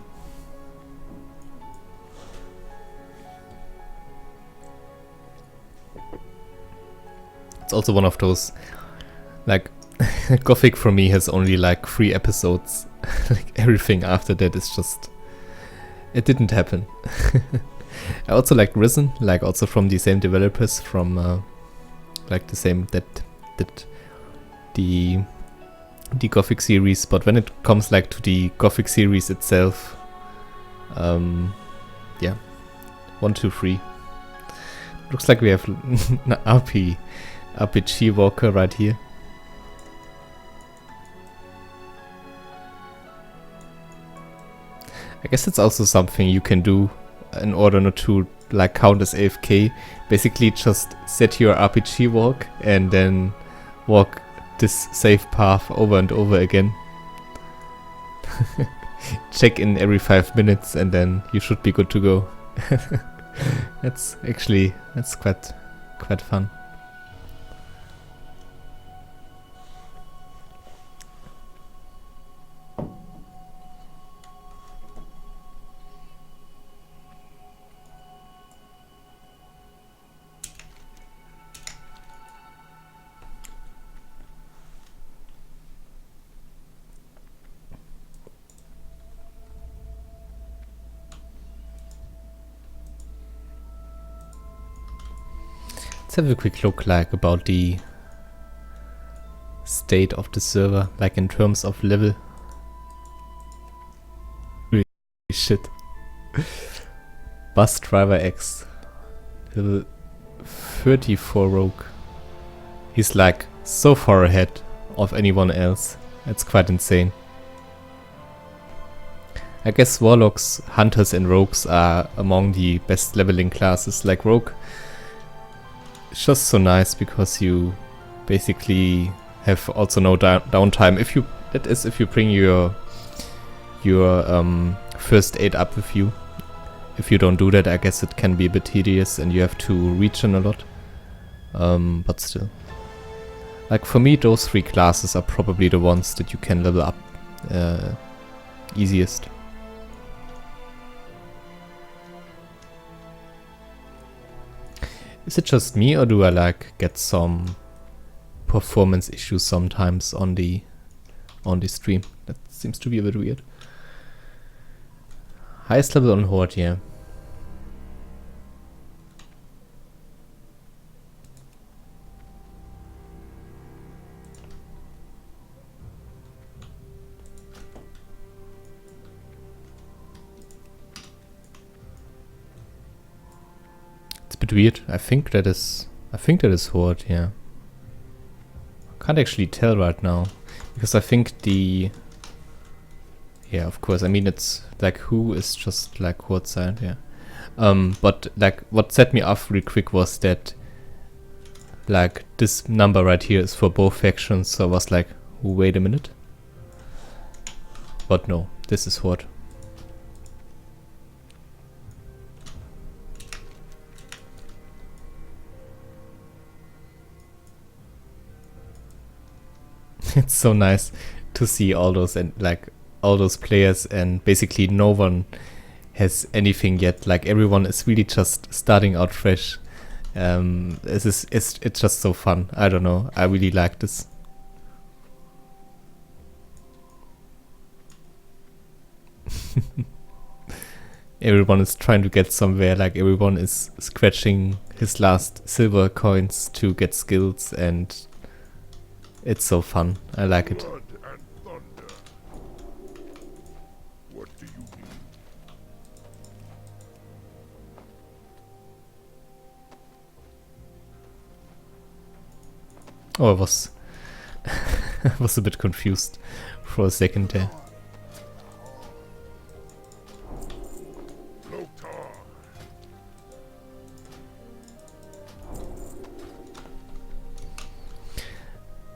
It's also one of those, like, Gothic for me has only like 3 episodes. Like everything after that is just, it didn't happen. I also like Risen, like also from the same developers, from like the same that the Gothic series. But when it comes like to the Gothic series itself, yeah, 1, 2, 3. Looks like we have an RPG walker right here. I guess it's also something you can do in order not to like count as AFK. Basically just set your RPG walk and then walk this safe path over and over again. Check in every 5 minutes and then you should be good to go. That's quite fun. Let's have a quick look like about the state of the server, like in terms of level. Holy shit. Bus Driver X, level 34 rogue. He's like so far ahead of anyone else. That's quite insane. I guess warlocks, hunters and rogues are among the best leveling classes. Like rogue, it's just so nice because you basically have also no downtime. If you bring your first aid up with you. If you don't do that, I guess it can be a bit tedious and you have to regen a lot. But still, like for me, those 3 classes are probably the ones that you can level up easiest. Is it just me, or do I like get some performance issues sometimes on the stream. That seems to be a bit weird. Highest level on Horde, yeah. It's a bit weird. I think that is Horde, yeah. Can't actually tell right now because I think the of course, I mean it's like who is just like Horde side, yeah. But like what set me off real quick was that like this number right here is for both factions, so I was like, wait a minute. But no, this is Horde. It's so nice to see all those and like all those players, and basically no one has anything yet. Like everyone is really just starting out fresh. It's just so fun. I don't know. I really like this. Everyone is trying to get somewhere. Like everyone is scratching his last silver coins to get skills, and it's so fun. I like it. Blood and thunder. What do you need? Oh, I was I was a bit confused for a second there. Loktar.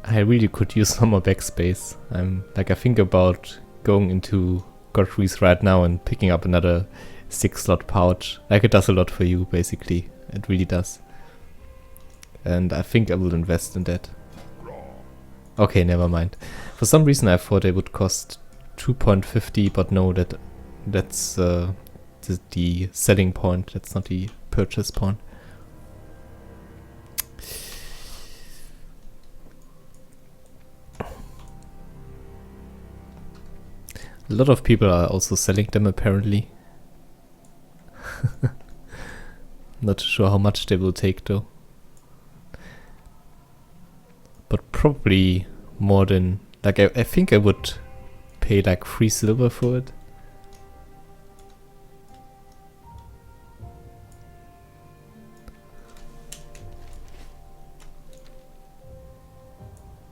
I really could use some more backspace. I think about going into Godfrey's right now and picking up another 6-slot pouch. Like it does a lot for you, basically. It really does. And I think I will invest in that. Okay, never mind. For some reason I thought they would cost 2.50, but no, that's the selling point. That's not the purchase point. A lot of people are also selling them apparently. Not sure how much they will take though. But probably more than, like I think I would pay like 3 silver for it.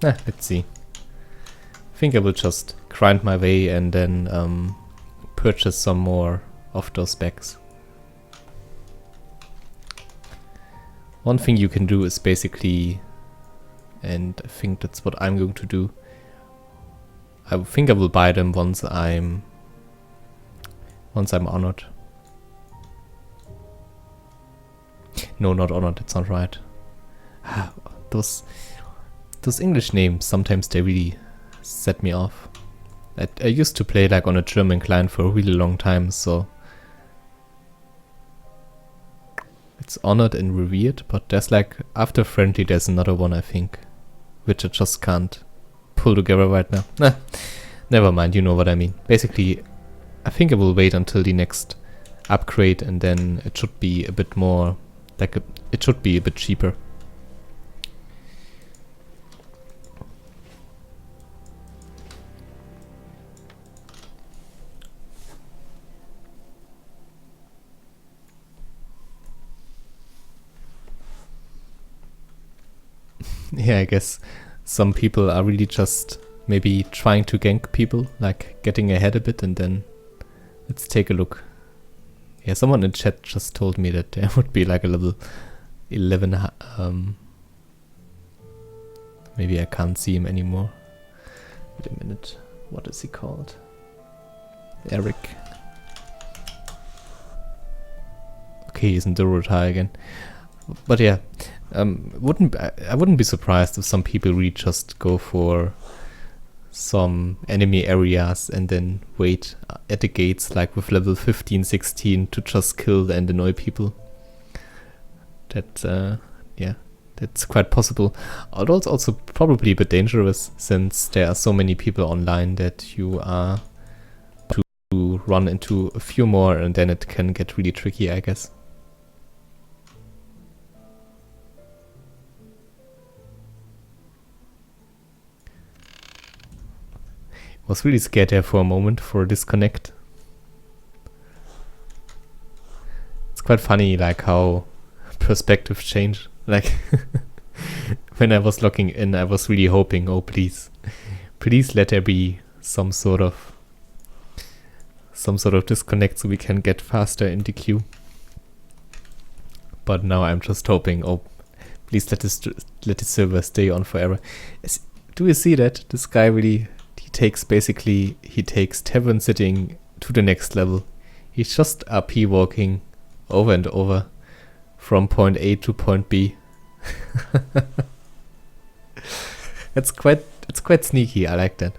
Let's see. I think I will just grind my way and then purchase some more of those bags. One thing you can do is basically, and I think that's what I'm going to do, I think I will buy them once I'm honored. No, not honored, that's not right. Those English names, sometimes they really set me off. I used to play like on a German client for a really long time, so it's honored and revered, but there's like, after friendly there's another one I think, which I just can't pull together right now. Nah, never mind, you know what I mean. Basically, I think I will wait until the next upgrade and then it should be a bit more, like it should be a bit cheaper. Yeah, I guess some people are really just maybe trying to gank people, like getting ahead a bit, and then let's take a look. Yeah, someone in chat just told me that there would be like a level 11. Maybe I can't see him anymore. Wait a minute. What is he called? Eric. Okay, he's in Dorothea again. But yeah, I wouldn't be surprised if some people really just go for some enemy areas and then wait at the gates like with level 15, 16 to just kill and annoy people. That That's quite possible. Although it's also probably a bit dangerous, since there are so many people online that you are to run into a few more, and then it can get really tricky, I guess. Was really scared there for a moment for a disconnect. It's quite funny, like how perspective change. Like when I was logging in, I was really hoping, oh please let there be some sort of disconnect so we can get faster in the queue. But now I'm just hoping, oh please let the server stay on forever. Do you see that? This guy really, he takes tavern sitting to the next level. He's just RP walking over and over from point A to point B. It's quite sneaky. I like that.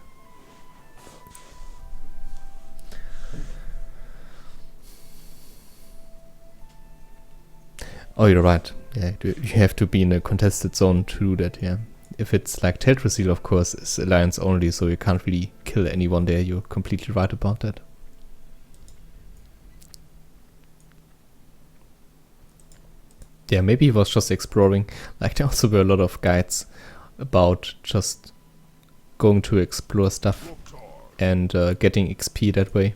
Oh, you're right. Yeah, you have to be in a contested zone to do that. Yeah, if it's like Teldrassil, of course, it's alliance only, so you can't really kill anyone there. You're completely right about that. Yeah, maybe he was just exploring. Like, there also were a lot of guides about just going to explore stuff and getting XP that way.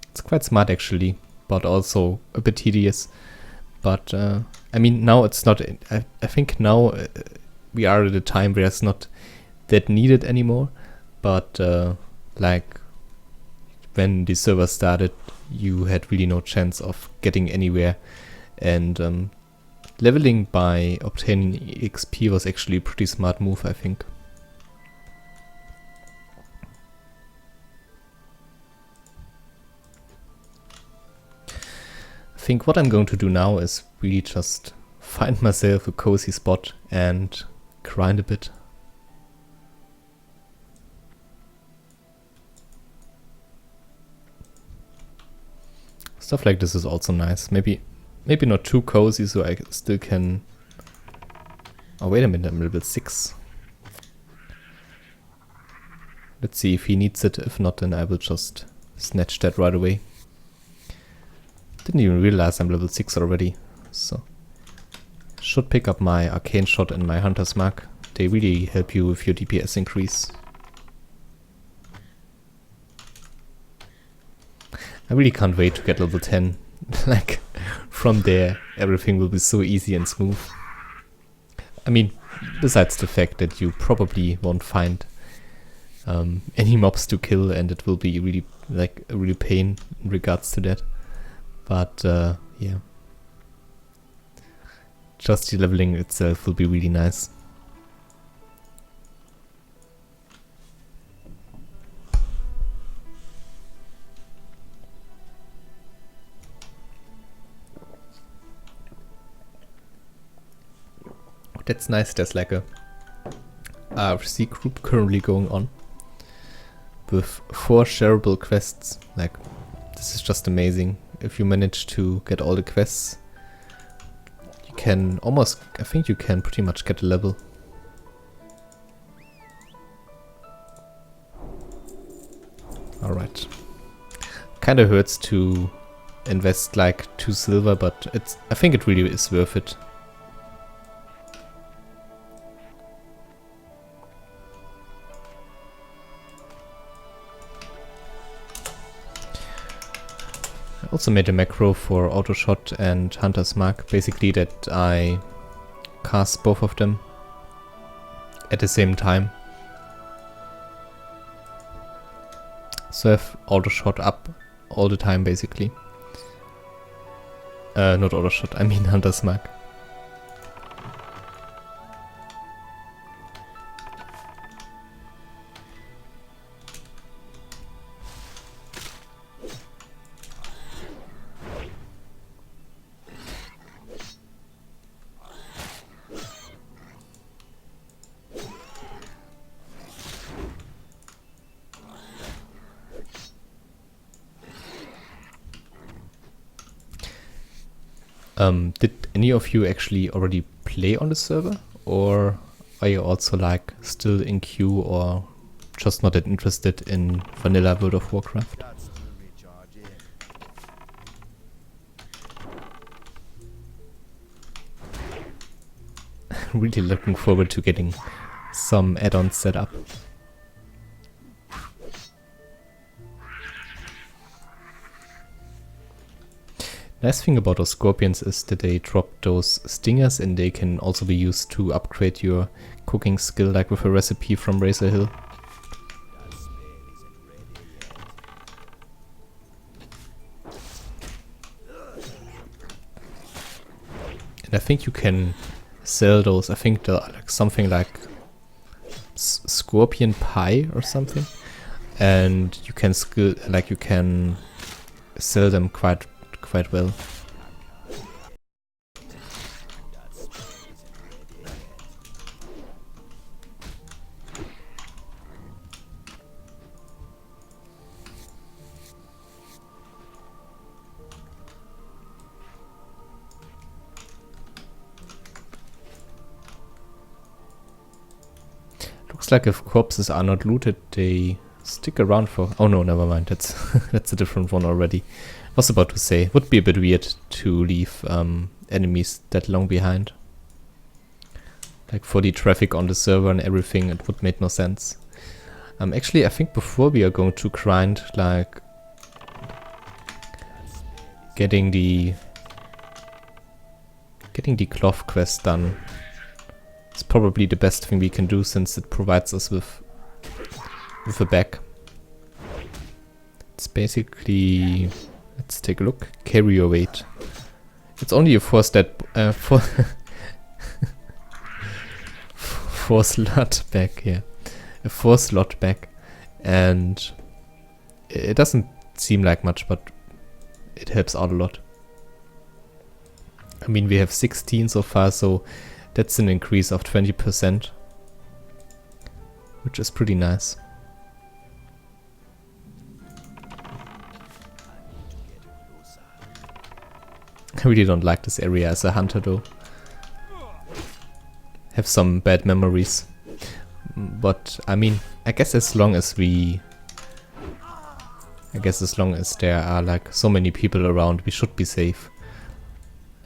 It's quite smart actually, but also a bit tedious. But I mean, now it's not. I think now we are at a time where it's not that needed anymore. But like when the server started, you had really no chance of getting anywhere, and leveling by obtaining XP was actually a pretty smart move, I think. I think what I'm going to do now is really just find myself a cozy spot and grind a bit. Stuff like this is also nice. Maybe not too cozy, so I still can... Oh, wait a minute, I'm level 6. Let's see if he needs it. If not, then I will just snatch that right away. Didn't even realize I'm level 6 already. So, should pick up my Arcane Shot and my Hunter's Mark. They really help you with your DPS increase. I really can't wait to get level 10. Like, from there, everything will be so easy and smooth. I mean, besides the fact that you probably won't find any mobs to kill, and it will be really, like, a real pain in regards to that. But, yeah. Just the leveling itself will be really nice. That's nice. There's like a RFC group currently going on with 4 shareable quests. Like, this is just amazing. If you manage to get all the quests, you can almost, I think you can pretty much get a level. Alright. Kinda hurts to invest like 2 silver, but I think it really is worth it. I also made a macro for auto shot and Hunter's Mark, basically that I cast both of them at the same time. So I have auto shot up all the time basically. Not auto shot, I mean Hunter's Mark. Did any of you actually already play on the server? Or are you also like still in queue or just not that interested in vanilla World of Warcraft? That's to recharge in. Really looking forward to getting some add-ons set up. Nice thing about those scorpions is that they drop those stingers and they can also be used to upgrade your cooking skill, like with a recipe from Razor Hill. That spell isn't ready yet. And I think you can sell those. I think they're like something like scorpion pie or something, and you can sell them quite well. That spell isn't ready yet. Looks like if corpses are not looted, they stick around for... Oh no, never mind. That's that's a different one already. I was about to say, would be a bit weird to leave enemies that long behind. Like for the traffic on the server and everything, it would make no sense. Actually, I think before we are going to grind, like getting the cloth quest done. It's probably the best thing we can do since it provides us with a bag. It's basically, let's take a look. Carry your weight. It's only a 4-slot bag, yeah, a 4-slot bag, and it doesn't seem like much, but it helps out a lot. I mean, we have 16 so far, so that's an increase of 20%, which is pretty nice. I really don't like this area as a hunter though. Have some bad memories. But I mean, I guess as long as there are like so many people around, we should be safe.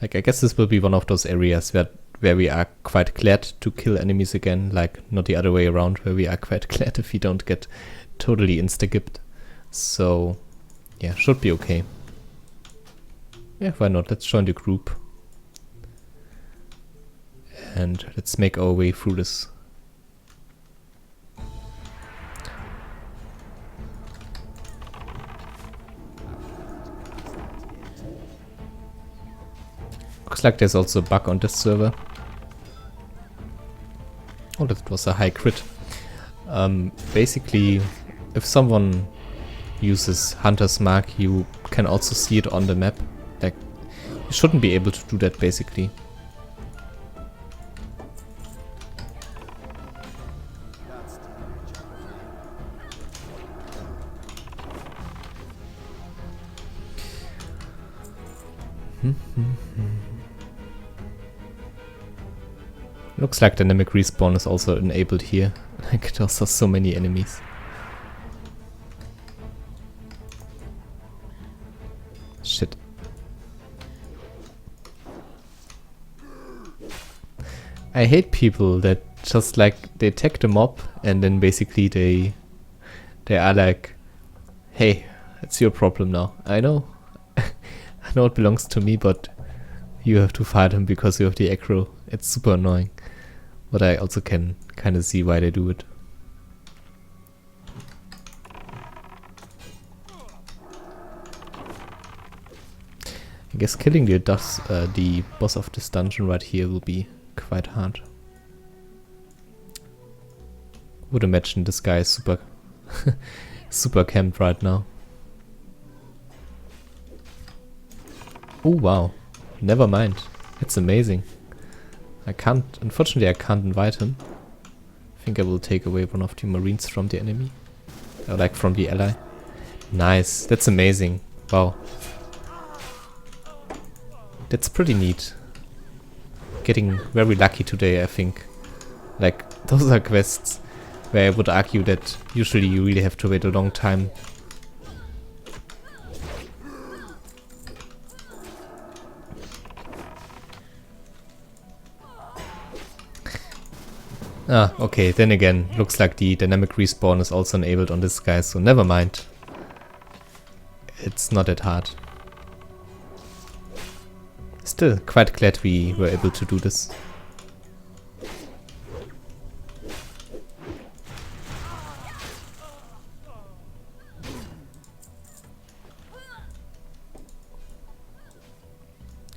Like I guess this will be one of those areas where we are quite glad to kill enemies again, like not the other way around, where we are quite glad if we don't get totally insta-gipped. So yeah, should be okay. Yeah, why not? Let's join the group. And let's make our way through this. Looks like there's also a bug on this server. Oh, that was a high crit. Basically, if someone uses Hunter's Mark, you can also see it on the map. Like, you shouldn't be able to do that, basically. That's to recharge in. Looks like dynamic respawn is also enabled here. Like, there's so many enemies. Shit. I hate people that just like they attack the mob and then basically they are like, hey, it's your problem now. I know I know it belongs to me, but you have to fight him because you have the aggro. It's super annoying, but I also can kind of see why they do it. I guess killing the boss of this dungeon right here will be quite hard. Would imagine this guy is super super camped right now. Oh wow, never mind. It's amazing. Unfortunately I can't invite him. I think I will take away one of the marines from the enemy. Or like from the ally. Nice, that's amazing. Wow. That's pretty neat. Getting very lucky today, I think. Like, those are quests where I would argue that usually you really have to wait a long time. Ah, okay, then again, looks like the dynamic respawn is also enabled on this guy, so never mind. It's not that hard. Still, quite glad we were able to do this.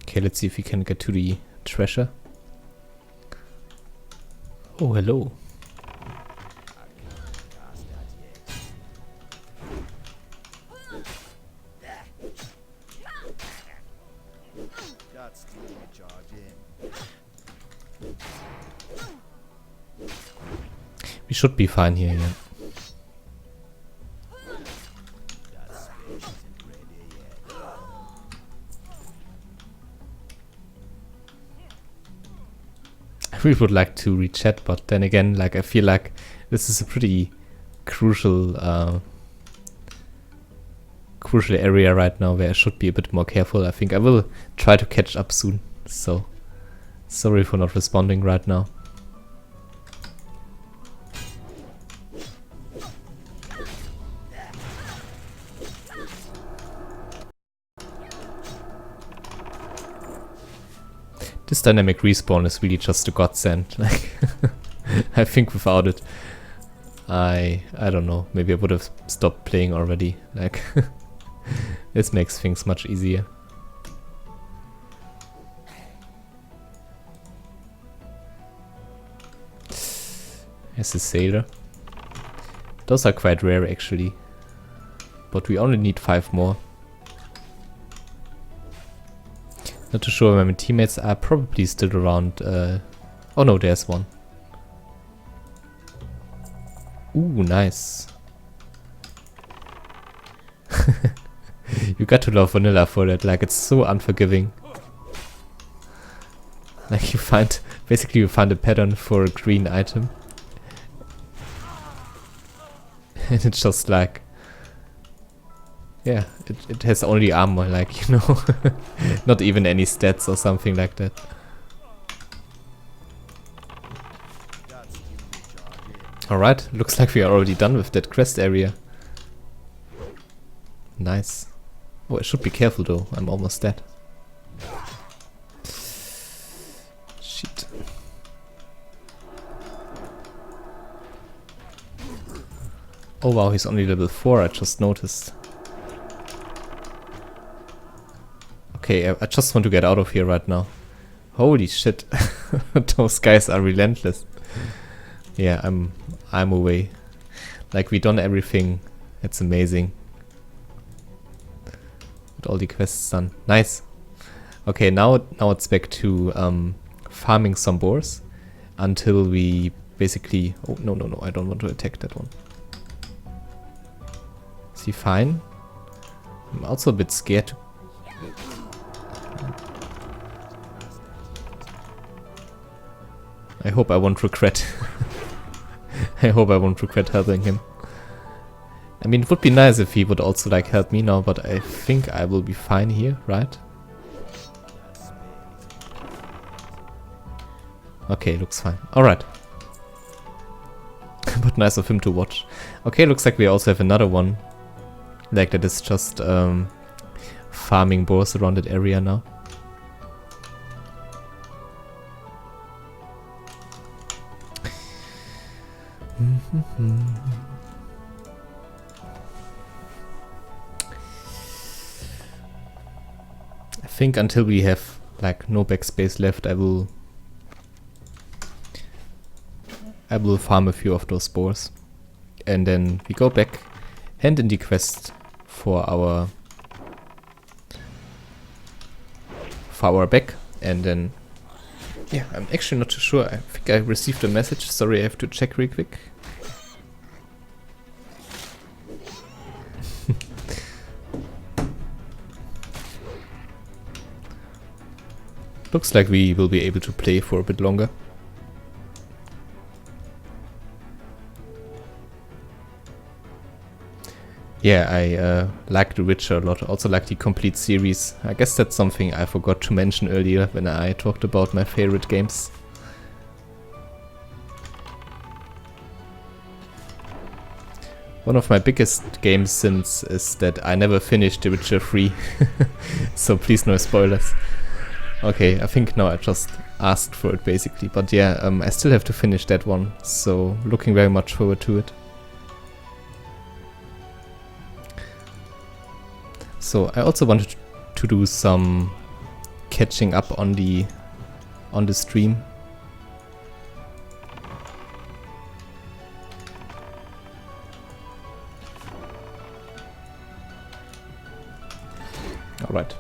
Okay, let's see if we can get to the treasure. Oh, hello. That's the charge in. We should be fine here, yeah. That space isn't ready yet. I really would like to rechat, but then again, like, I feel like this is a pretty crucial area right now where I should be a bit more careful. I think I will try to catch up soon, so sorry for not responding right now. This dynamic respawn is really just a godsend. Like, I think without it, I don't know, maybe I would have stopped playing already. Like, this makes things much easier. There's a sailor. Those are quite rare actually, but we only need 5 more. Not too sure where my teammates are, probably still around. Oh no, there's one. Ooh, nice. You got to love vanilla for that, like it's so unforgiving. Like you find, basically you find a pattern for a green item. And it's just like, yeah, it has only armor, like, you know, not even any stats or something like that. That's the charge in. Alright, looks like we are already done with that quest area. Nice. Oh, I should be careful though, I'm almost dead. Shit. Oh wow, he's only level 4, I just noticed. Okay, I just want to get out of here right now. Holy shit. Those guys are relentless. Yeah, I'm away. Like, we done everything. It's amazing. With all the quests done. Nice. Okay, now it's back to farming some boars until we basically... Oh, no, I don't want to attack that one. Is he fine? I'm also a bit scared to... I hope I won't regret. I hope I won't regret helping him. I mean, it would be nice if he would also like help me now, but I think I will be fine here, right? Okay, looks fine. Alright. But nice of him to watch. Okay, looks like we also have another one. Like that is just farming boars around that area now. I think until we have like no backspace left, I will farm a few of those spores, and then we go back, hand in the quest for our back, and then yeah, I'm actually not too sure. I think I received a message. Sorry, I have to check real quick. looks like we will be able to play for a bit longer. Yeah, I like The Witcher a lot, also like the complete series. I guess that's something I forgot to mention earlier when I talked about my favorite games. One of my biggest game sins is that I never finished The Witcher 3, so please no spoilers. Okay, I think now I just asked for it basically, but yeah, I still have to finish that one, so looking very much forward to it. So I also wanted to do some catching up on the stream. All right.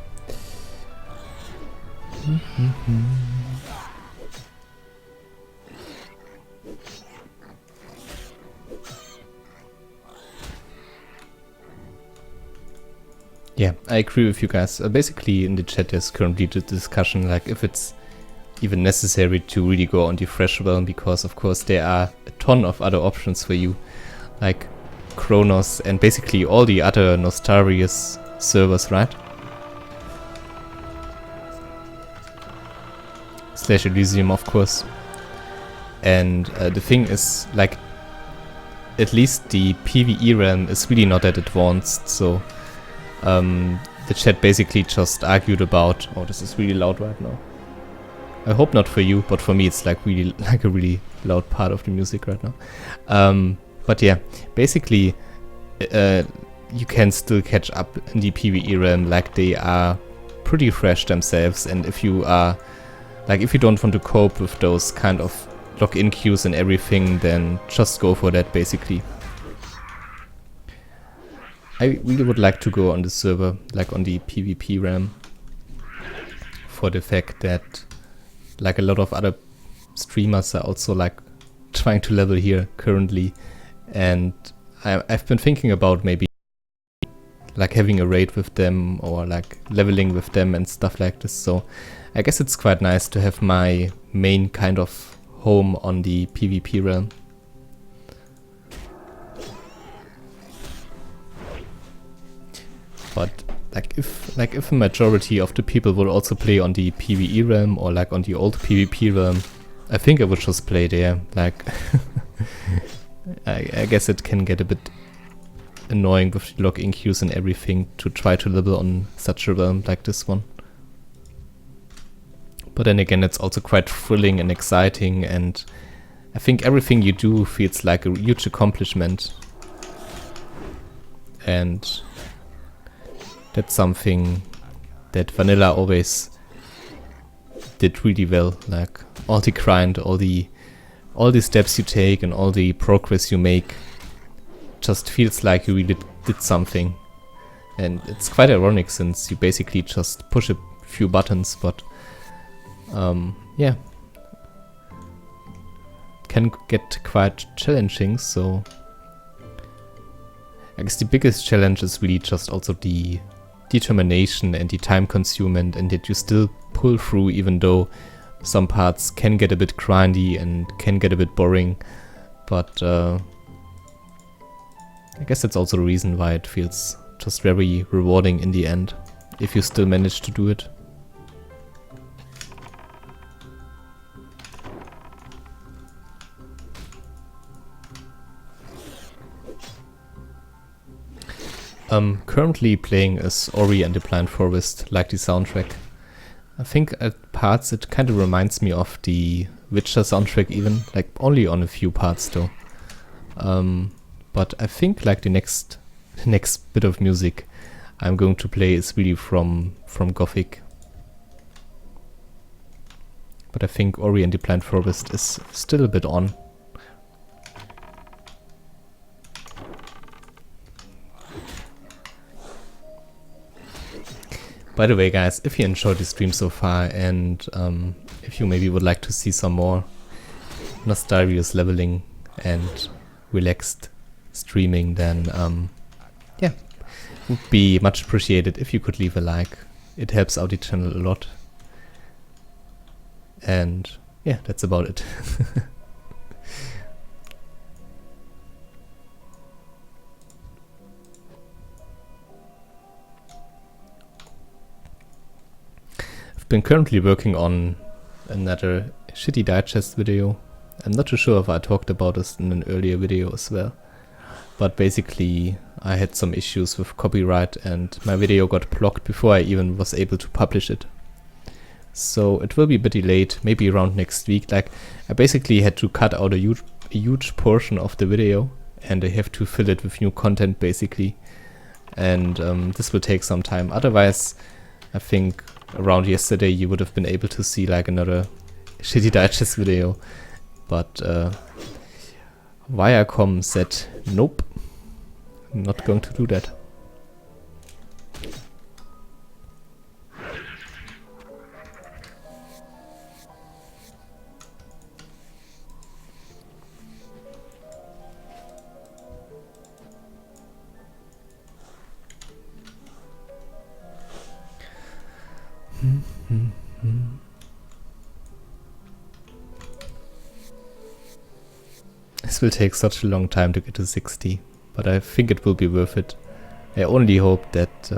Yeah, I agree with you guys. Basically in the chat there's currently the discussion like if it's even necessary to really go on the fresh realm, because of course there are a ton of other options for you, like Kronos and basically all the other Nostarius servers, right? Slash Elysium, of course. And the thing is, like, at least the PvE realm is really not that advanced, so the chat basically just argued about... Oh, this is really loud right now. I hope not for you, but for me it's like really like a really loud part of the music right now. But yeah, basically you can still catch up in the PvE realm, like they are pretty fresh themselves, and if you are like, if you don't want to cope with those kind of login queues and everything, then just go for that basically. I really would like to go on the server, like on the PvP realm, for the fact that like a lot of other streamers are also like trying to level here currently, and I've been thinking about maybe like having a raid with them or like leveling with them and stuff like this. So I guess it's quite nice to have my main kind of home on the PvP realm. But like if a majority of the people will also play on the PvE realm or like on the old PvP realm, I think I would just play there. Like I guess it can get a bit annoying with the login queues and everything to try to level on such a realm like this one. But then again, it's also quite thrilling and exciting, and I think everything you do feels like a huge accomplishment. And that's something that vanilla always did really well. Like all the grind, all the steps you take and all the progress you make just feels like you really did something. And it's quite ironic since you basically just push a few buttons, but yeah, can get quite challenging. So I guess the biggest challenge is really just also the determination and the time consuming, and that you still pull through even though some parts can get a bit grindy and can get a bit boring. But I guess that's also the reason why it feels just very rewarding in the end, if you still manage to do it. Currently playing is Ori and the Blind Forest, like the soundtrack. I think at parts it kind of reminds me of the Witcher soundtrack even, like only on a few parts though. But I think like the next bit of music I'm going to play is really from Gothic. But I think Ori and the Blind Forest is still a bit on. By the way guys, if you enjoyed the stream so far and if you maybe would like to see some more Nostarius leveling and relaxed streaming, then yeah, would be much appreciated if you could leave a like. It helps out the channel a lot. And yeah, that's about it. I've been currently working on another shitty digest video. I'm not too sure if I talked about this in an earlier video as well. But basically I had some issues with copyright and my video got blocked before I even was able to publish it. So it will be a bit delayed, maybe around next week. Like, I basically had to cut out a huge portion of the video and I have to fill it with new content basically. And this will take some time. Otherwise, I think around yesterday you would have been able to see like another shitty digest video. But Viacom said, nope, I'm not going to do that. This will take such a long time to get to 60, but I think it will be worth it. I only hope that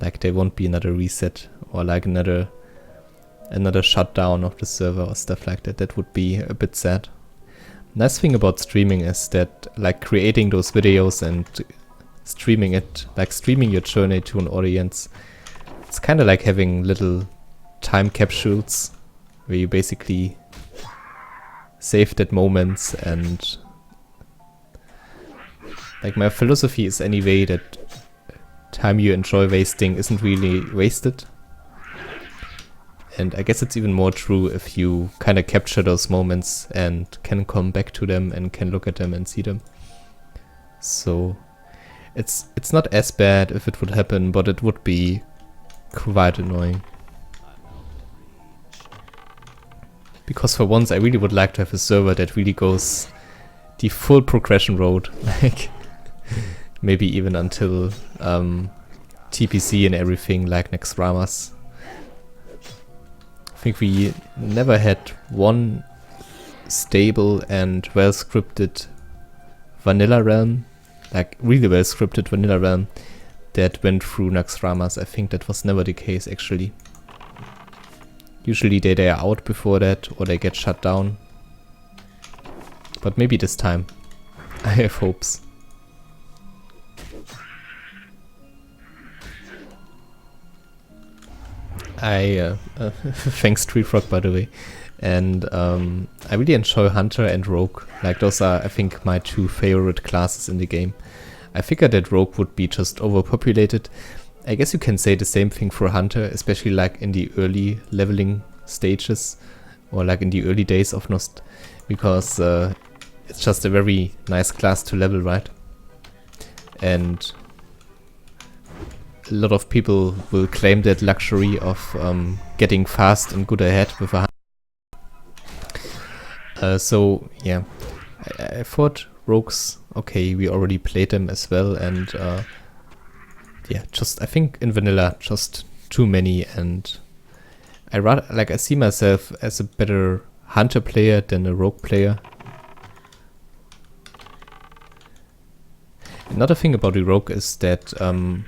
like there won't be another reset or like another shutdown of the server or stuff like that. That would be a bit sad. Nice thing about streaming is that like creating those videos and streaming it, like streaming your journey to an audience, it's kind of like having little time capsules where you basically save that moments. And like my philosophy is anyway that time you enjoy wasting isn't really wasted. And I guess it's even more true if you kind of capture those moments and can come back to them and can look at them and see them. So it's not as bad if it would happen, but it would be quite annoying. Because for once I really would like to have a server that really goes the full progression road, like maybe even until TPC and everything like Nextramas. I think we never had one stable and well scripted vanilla realm, like really well scripted vanilla realm that went through Naxxramas. I think that was never the case actually. Usually they are out before that or they get shut down. But maybe this time. I have hopes. Thanks Tree Frog by the way. And I really enjoy Hunter and Rogue. Like those are I think my two favorite classes in the game. I figured that Rogue would be just overpopulated. I guess you can say the same thing for Hunter, especially like in the early leveling stages or like in the early days of Nost, because it's just a very nice class to level, right? And a lot of people will claim that luxury of getting fast and good ahead with a Hunter. So yeah, I thought Rogues, okay, we already played them as well, and yeah, just I think in vanilla just too many, and I see myself as a better Hunter player than a Rogue player. Another thing about the Rogue is that oh,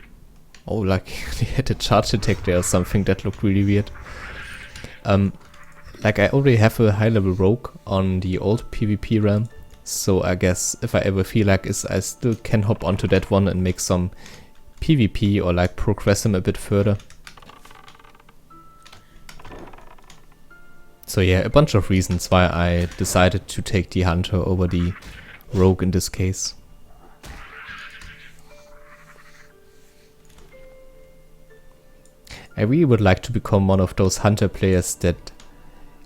like they had a charge attack there or something that looked really weird. Like I already have a high level Rogue on the old PvP realm, so I guess if I ever feel like I still can hop onto that one and make some PvP or like progress him a bit further. So yeah, a bunch of reasons why I decided to take the Hunter over the Rogue in this case. I really would like to become one of those Hunter players that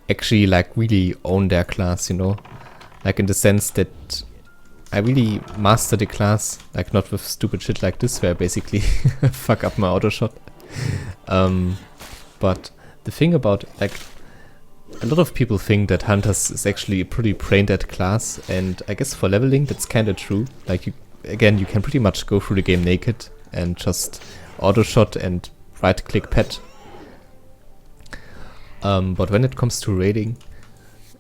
actually like really own their class, you know? Like in the sense that I really master the class, like not with stupid shit like this where I basically fuck up my auto shot. But the thing about like a lot of people think that Hunters is actually a pretty brain dead class, and I guess for leveling that's kinda true. Like you can pretty much go through the game naked and just auto shot and right click pet. But when it comes to raiding,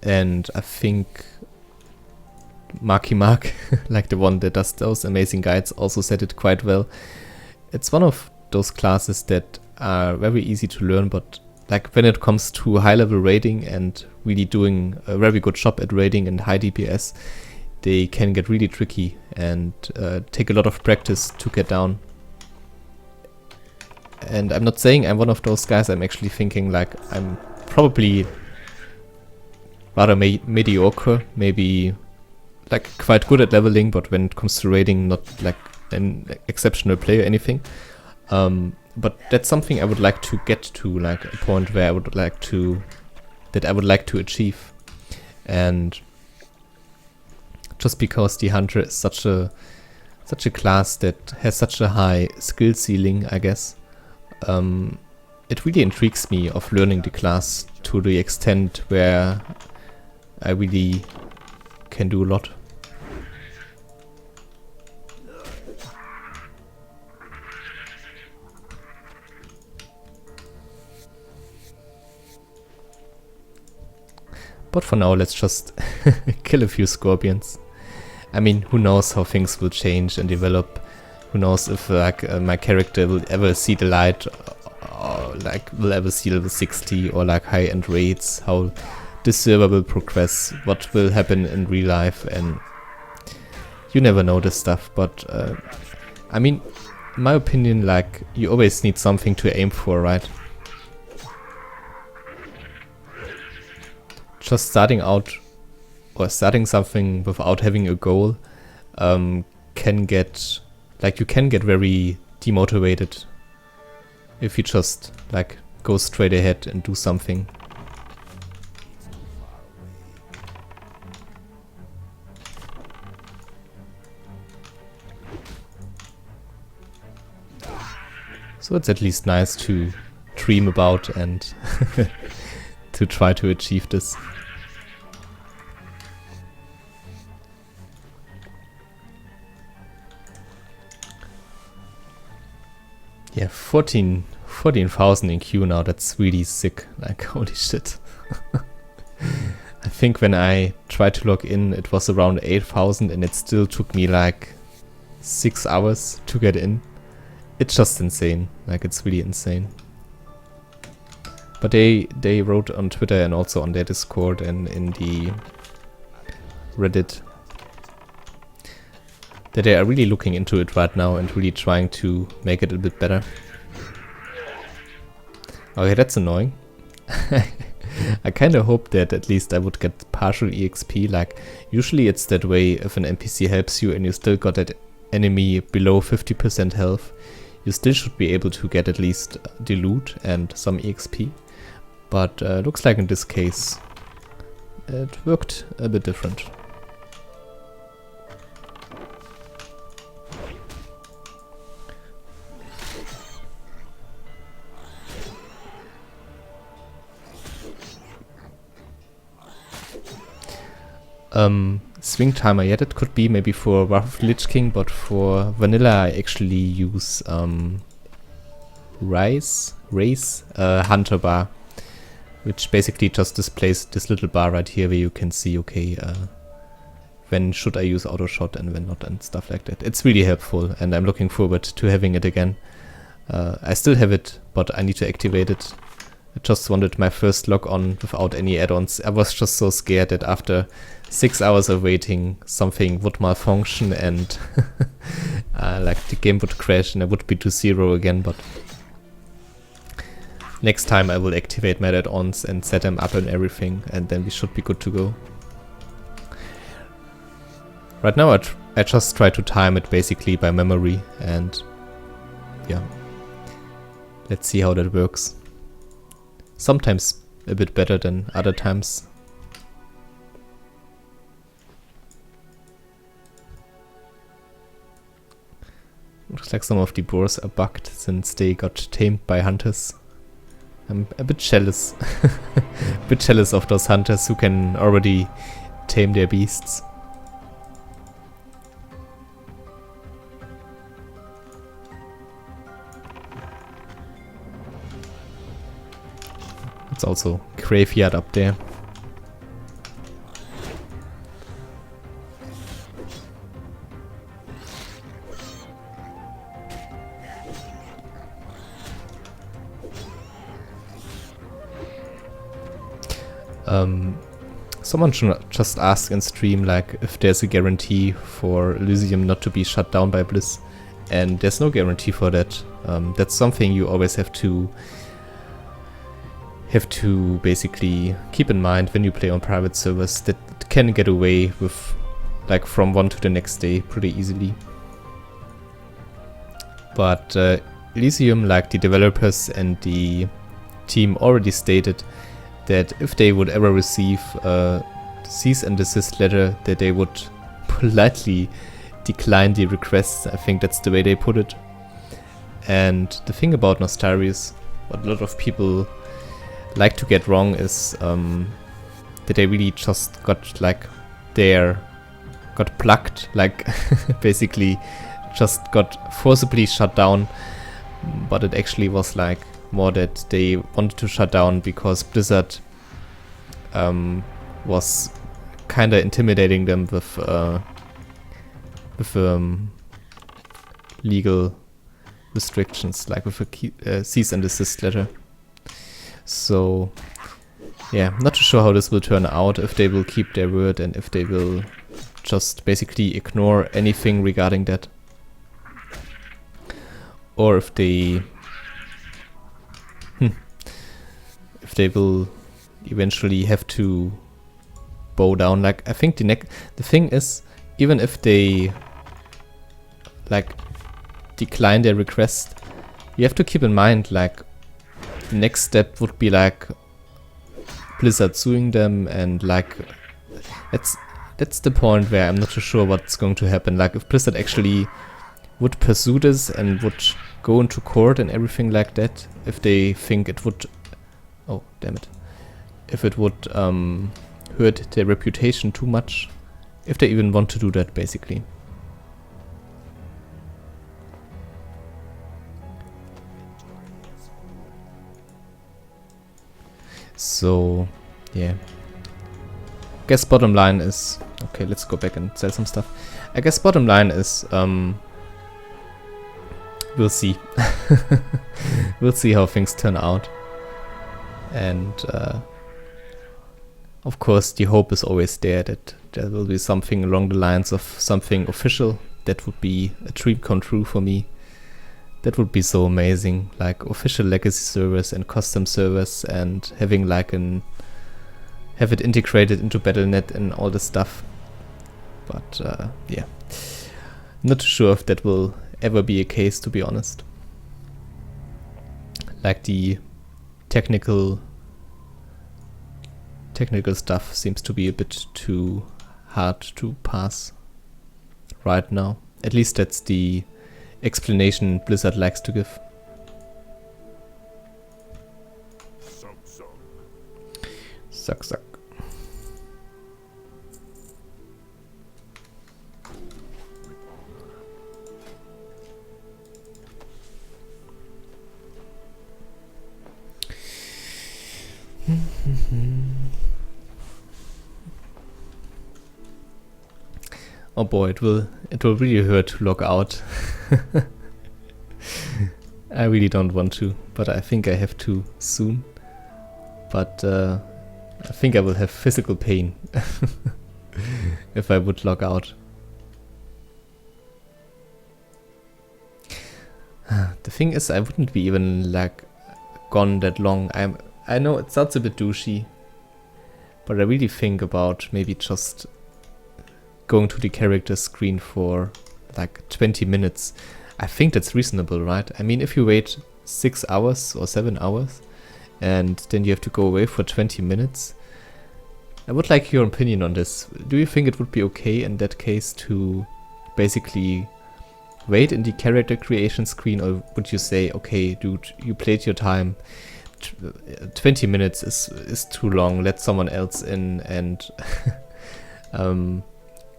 and I think Marky Mark, like the one that does those amazing guides, also said it quite well. It's one of those classes that are very easy to learn, but like when it comes to high level raiding and really doing a very good job at raiding and high DPS, they can get really tricky and take a lot of practice to get down. And I'm not saying I'm one of those guys. I'm actually thinking like I'm probably rather mediocre, maybe like quite good at leveling, but when it comes to raiding, not like an exceptional player or anything. But that's something I would like to get to, like a point where I would like to achieve. And just because the hunter is such a class that has such a high skill ceiling, I guess, it really intrigues me of learning the class to the extent where I really can do a lot. But for now, let's just kill a few scorpions. I mean, who knows how things will change and develop. Who knows if like my character will ever see the light, or like will ever see level 60 or like high-end raids, how this server will progress, what will happen in real life, and you never know this stuff. But I mean, in my opinion, like you always need something to aim for, right? Just starting out or starting something without having a goal can get very demotivated if you just like go straight ahead and do something. So it's at least nice to dream about and to try to achieve this. Yeah, 14,000 in queue now, that's really sick, like holy shit. I think when I tried to log in it was around 8,000 and it still took me like 6 hours to get in. It's just insane, like it's really insane. But they wrote on Twitter and also on their Discord and in the Reddit that they are really looking into it right now and really trying to make it a bit better. Okay, that's annoying. I kinda hoped that at least I would get partial EXP, like usually it's that way if an NPC helps you and you still got that enemy below 50% health, you still should be able to get at least the loot and some EXP. But looks like in this case it worked a bit different. Swing timer, yeah, that could be maybe for Wrath of Lich King, but for vanilla I actually use Race Hunter bar, which basically just displays this little bar right here where you can see, okay, when should I use auto shot and when not and stuff like that. It's really helpful and I'm looking forward to having it again. I still have it, but I need to activate it. I just wanted my first log on without any add-ons. I was just so scared that after 6 hours of waiting something would malfunction and like the game would crash and I would be to 0 again, but next time I will activate my add-ons and set them up and everything, and then we should be good to go. Right now I just try to time it basically by memory, and yeah, let's see how that works. Sometimes a bit better than other times. Looks like some of the boars are bugged since they got tamed by hunters. I'm a bit jealous. A bit jealous of those hunters who can already tame their beasts. It's also graveyard up there. Someone should just ask in stream like if there's a guarantee for Elysium not to be shut down by Bliss, and there's no guarantee for that. That's something you always have to basically keep in mind when you play on private servers, that it can get away with like from one to the next day pretty easily. But Elysium, like the developers and the team already stated that if they would ever receive a cease and desist letter, that they would politely decline the requests. I think that's the way they put it. And the thing about Nostarius, what a lot of people like to get wrong is that they really just got like got plucked, like basically just got forcibly shut down. But it actually was like more that they wanted to shut down because Blizzard was kinda intimidating them with legal restrictions, like with a cease and desist letter. So yeah, not too sure how this will turn out, if they will keep their word and if they will just basically ignore anything regarding that, or if they will eventually have to bow down. Like I think the thing is, even if they like decline their request, you have to keep in mind like the next step would be like Blizzard suing them, and like that's the point where I'm not too sure what's going to happen. Like if Blizzard actually would pursue this and would go into court and everything like that, if they think it would, oh damn it, if it would hurt their reputation too much, if they even want to do that basically. So yeah, guess bottom line is, okay, let's go back and sell some stuff. I guess bottom line is we'll see. We'll see how things turn out. And of course the hope is always there that there will be something along the lines of something official. That would be a dream come true for me. That would be so amazing, like official legacy servers and custom servers, and having like have it integrated into Battle.net and all this stuff. But yeah, not too sure if that will ever be a case, to be honest. Like the technical stuff seems to be a bit too hard to pass right now. At least that's the explanation Blizzard likes to give. Suck, suck. Oh boy, it will really hurt to log out. I really don't want to, but I think I have to soon. But I think I will have physical pain if I would log out. The thing is, I wouldn't be even like gone that long. I know it sounds a bit douchey, but I really think about maybe just going to the character screen for like 20 minutes. I think that's reasonable, right? I mean, if you wait 6 hours or 7 hours and then you have to go away for 20 minutes, I would like your opinion on this. Do you think it would be okay in that case to basically wait in the character creation screen, or would you say, okay, dude, you played your time, 20 minutes is too long, let someone else in? And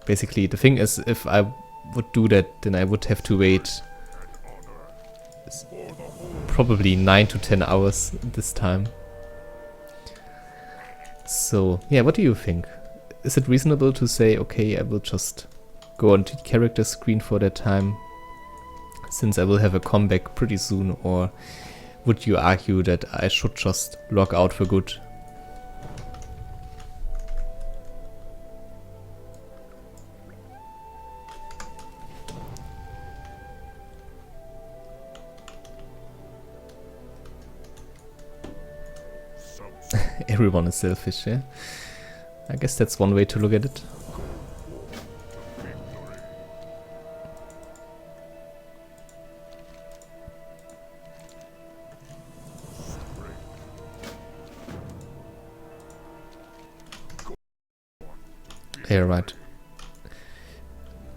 basically the thing is, if I would do that, then I would have to wait probably 9 to 10 hours this time. So, yeah, what do you think? Is it reasonable to say, okay, I will just go on to character screen for that time, since I will have a comeback pretty soon, or would you argue that I should just log out for good? Everyone is selfish, yeah? I guess that's one way to look at it. Yeah, right.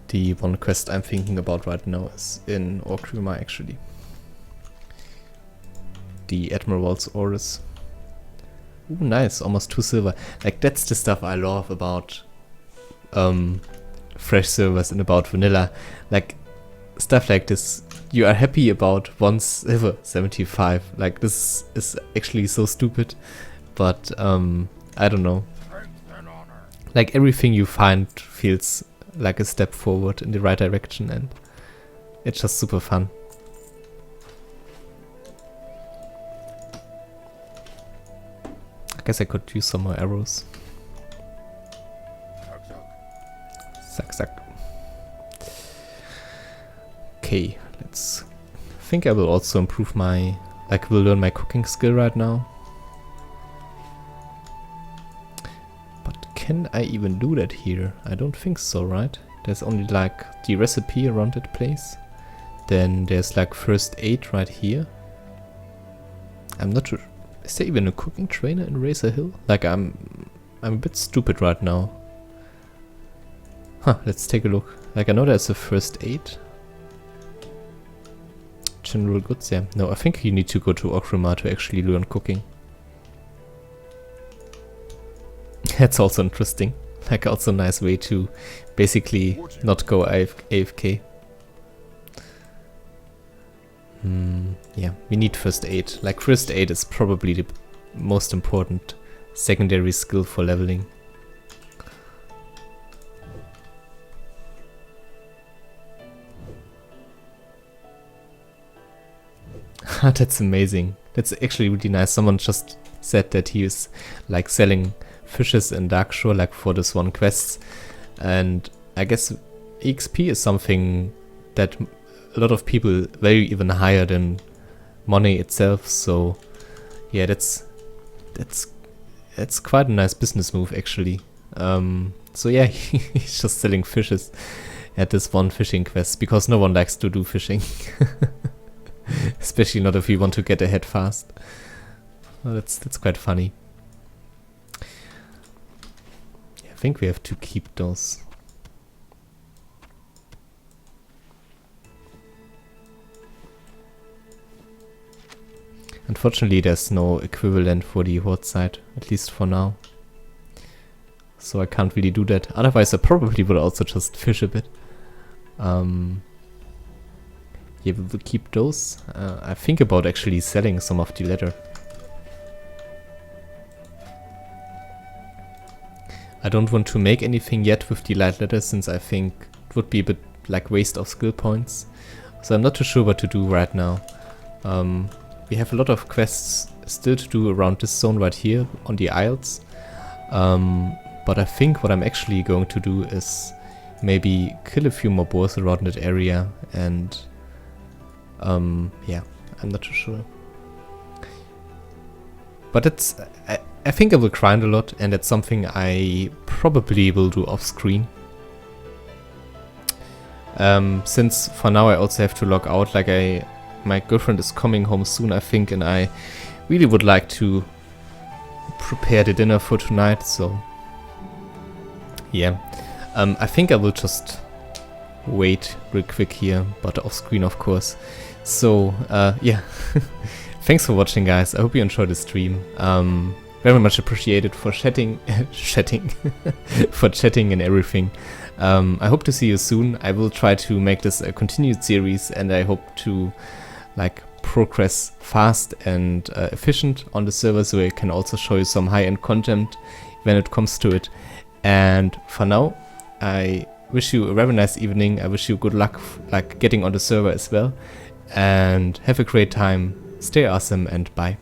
The one quest I'm thinking about right now is in Orca actually. The Admiral's Orders. Ooh, nice, almost 2 silver. Like, that's the stuff I love about fresh servers and about vanilla. Like, stuff like this, you are happy about 1 silver 75. Like, this is actually so stupid, but I don't know. Like, everything you find feels like a step forward in the right direction, and it's just super fun. I guess I could use some more arrows. Suck, suck. Okay, let's... I think I will also improve my... Like, will learn my cooking skill right now. But can I even do that here? I don't think so, right? There's only like the recipe around that place. Then there's like first aid right here. I'm not sure. Is there even a cooking trainer in Razor Hill? Like, I'm a bit stupid right now. Huh, let's take a look. Like, I know there's a first aid. General goods, yeah. No, I think you need to go to Orca to actually learn cooking. That's also interesting. Like, also a nice way to basically not go AFK. Yeah, we need first aid. Like, first aid is probably the most important secondary skill for leveling. That's amazing. That's actually really nice. Someone just said that he is like selling fishes in Darkshore, like for this one quest. And I guess EXP is something that a lot of people value even higher than money itself. So yeah, that's quite a nice business move actually. So yeah, he's just selling fishes at this one fishing quest because no one likes to do fishing. Especially not if you want to get ahead fast. Well, that's quite funny. Yeah, I think we have to keep those. Unfortunately, there's no equivalent for the Horde side, at least for now. So I can't really do that. Otherwise, I probably would also just fish a bit. Yeah, we will keep those. I think about actually selling some of the leather. I don't want to make anything yet with the light leather, since I think it would be a bit like waste of skill points. So I'm not too sure what to do right now. We have a lot of quests still to do around this zone right here on the Isles. But I think what I'm actually going to do is maybe kill a few more boars around that area and yeah, I'm not too sure. But it's, I think I will grind a lot, and that's something I probably will do off screen. Since for now I also have to log out, like my girlfriend is coming home soon, I think, and I really would like to prepare the dinner for tonight, so yeah. I think I will just wait real quick here, but off screen of course. So yeah, thanks for watching guys, I hope you enjoyed the stream. Very much appreciated for chatting for chatting and everything. I hope to see you soon. I will try to make this a continued series, and I hope to like progress fast and efficient on the server, so I can also show you some high-end content when it comes to it. And for now, I wish you a very nice evening. I wish you good luck like getting on the server as well, and have a great time. Stay awesome and bye.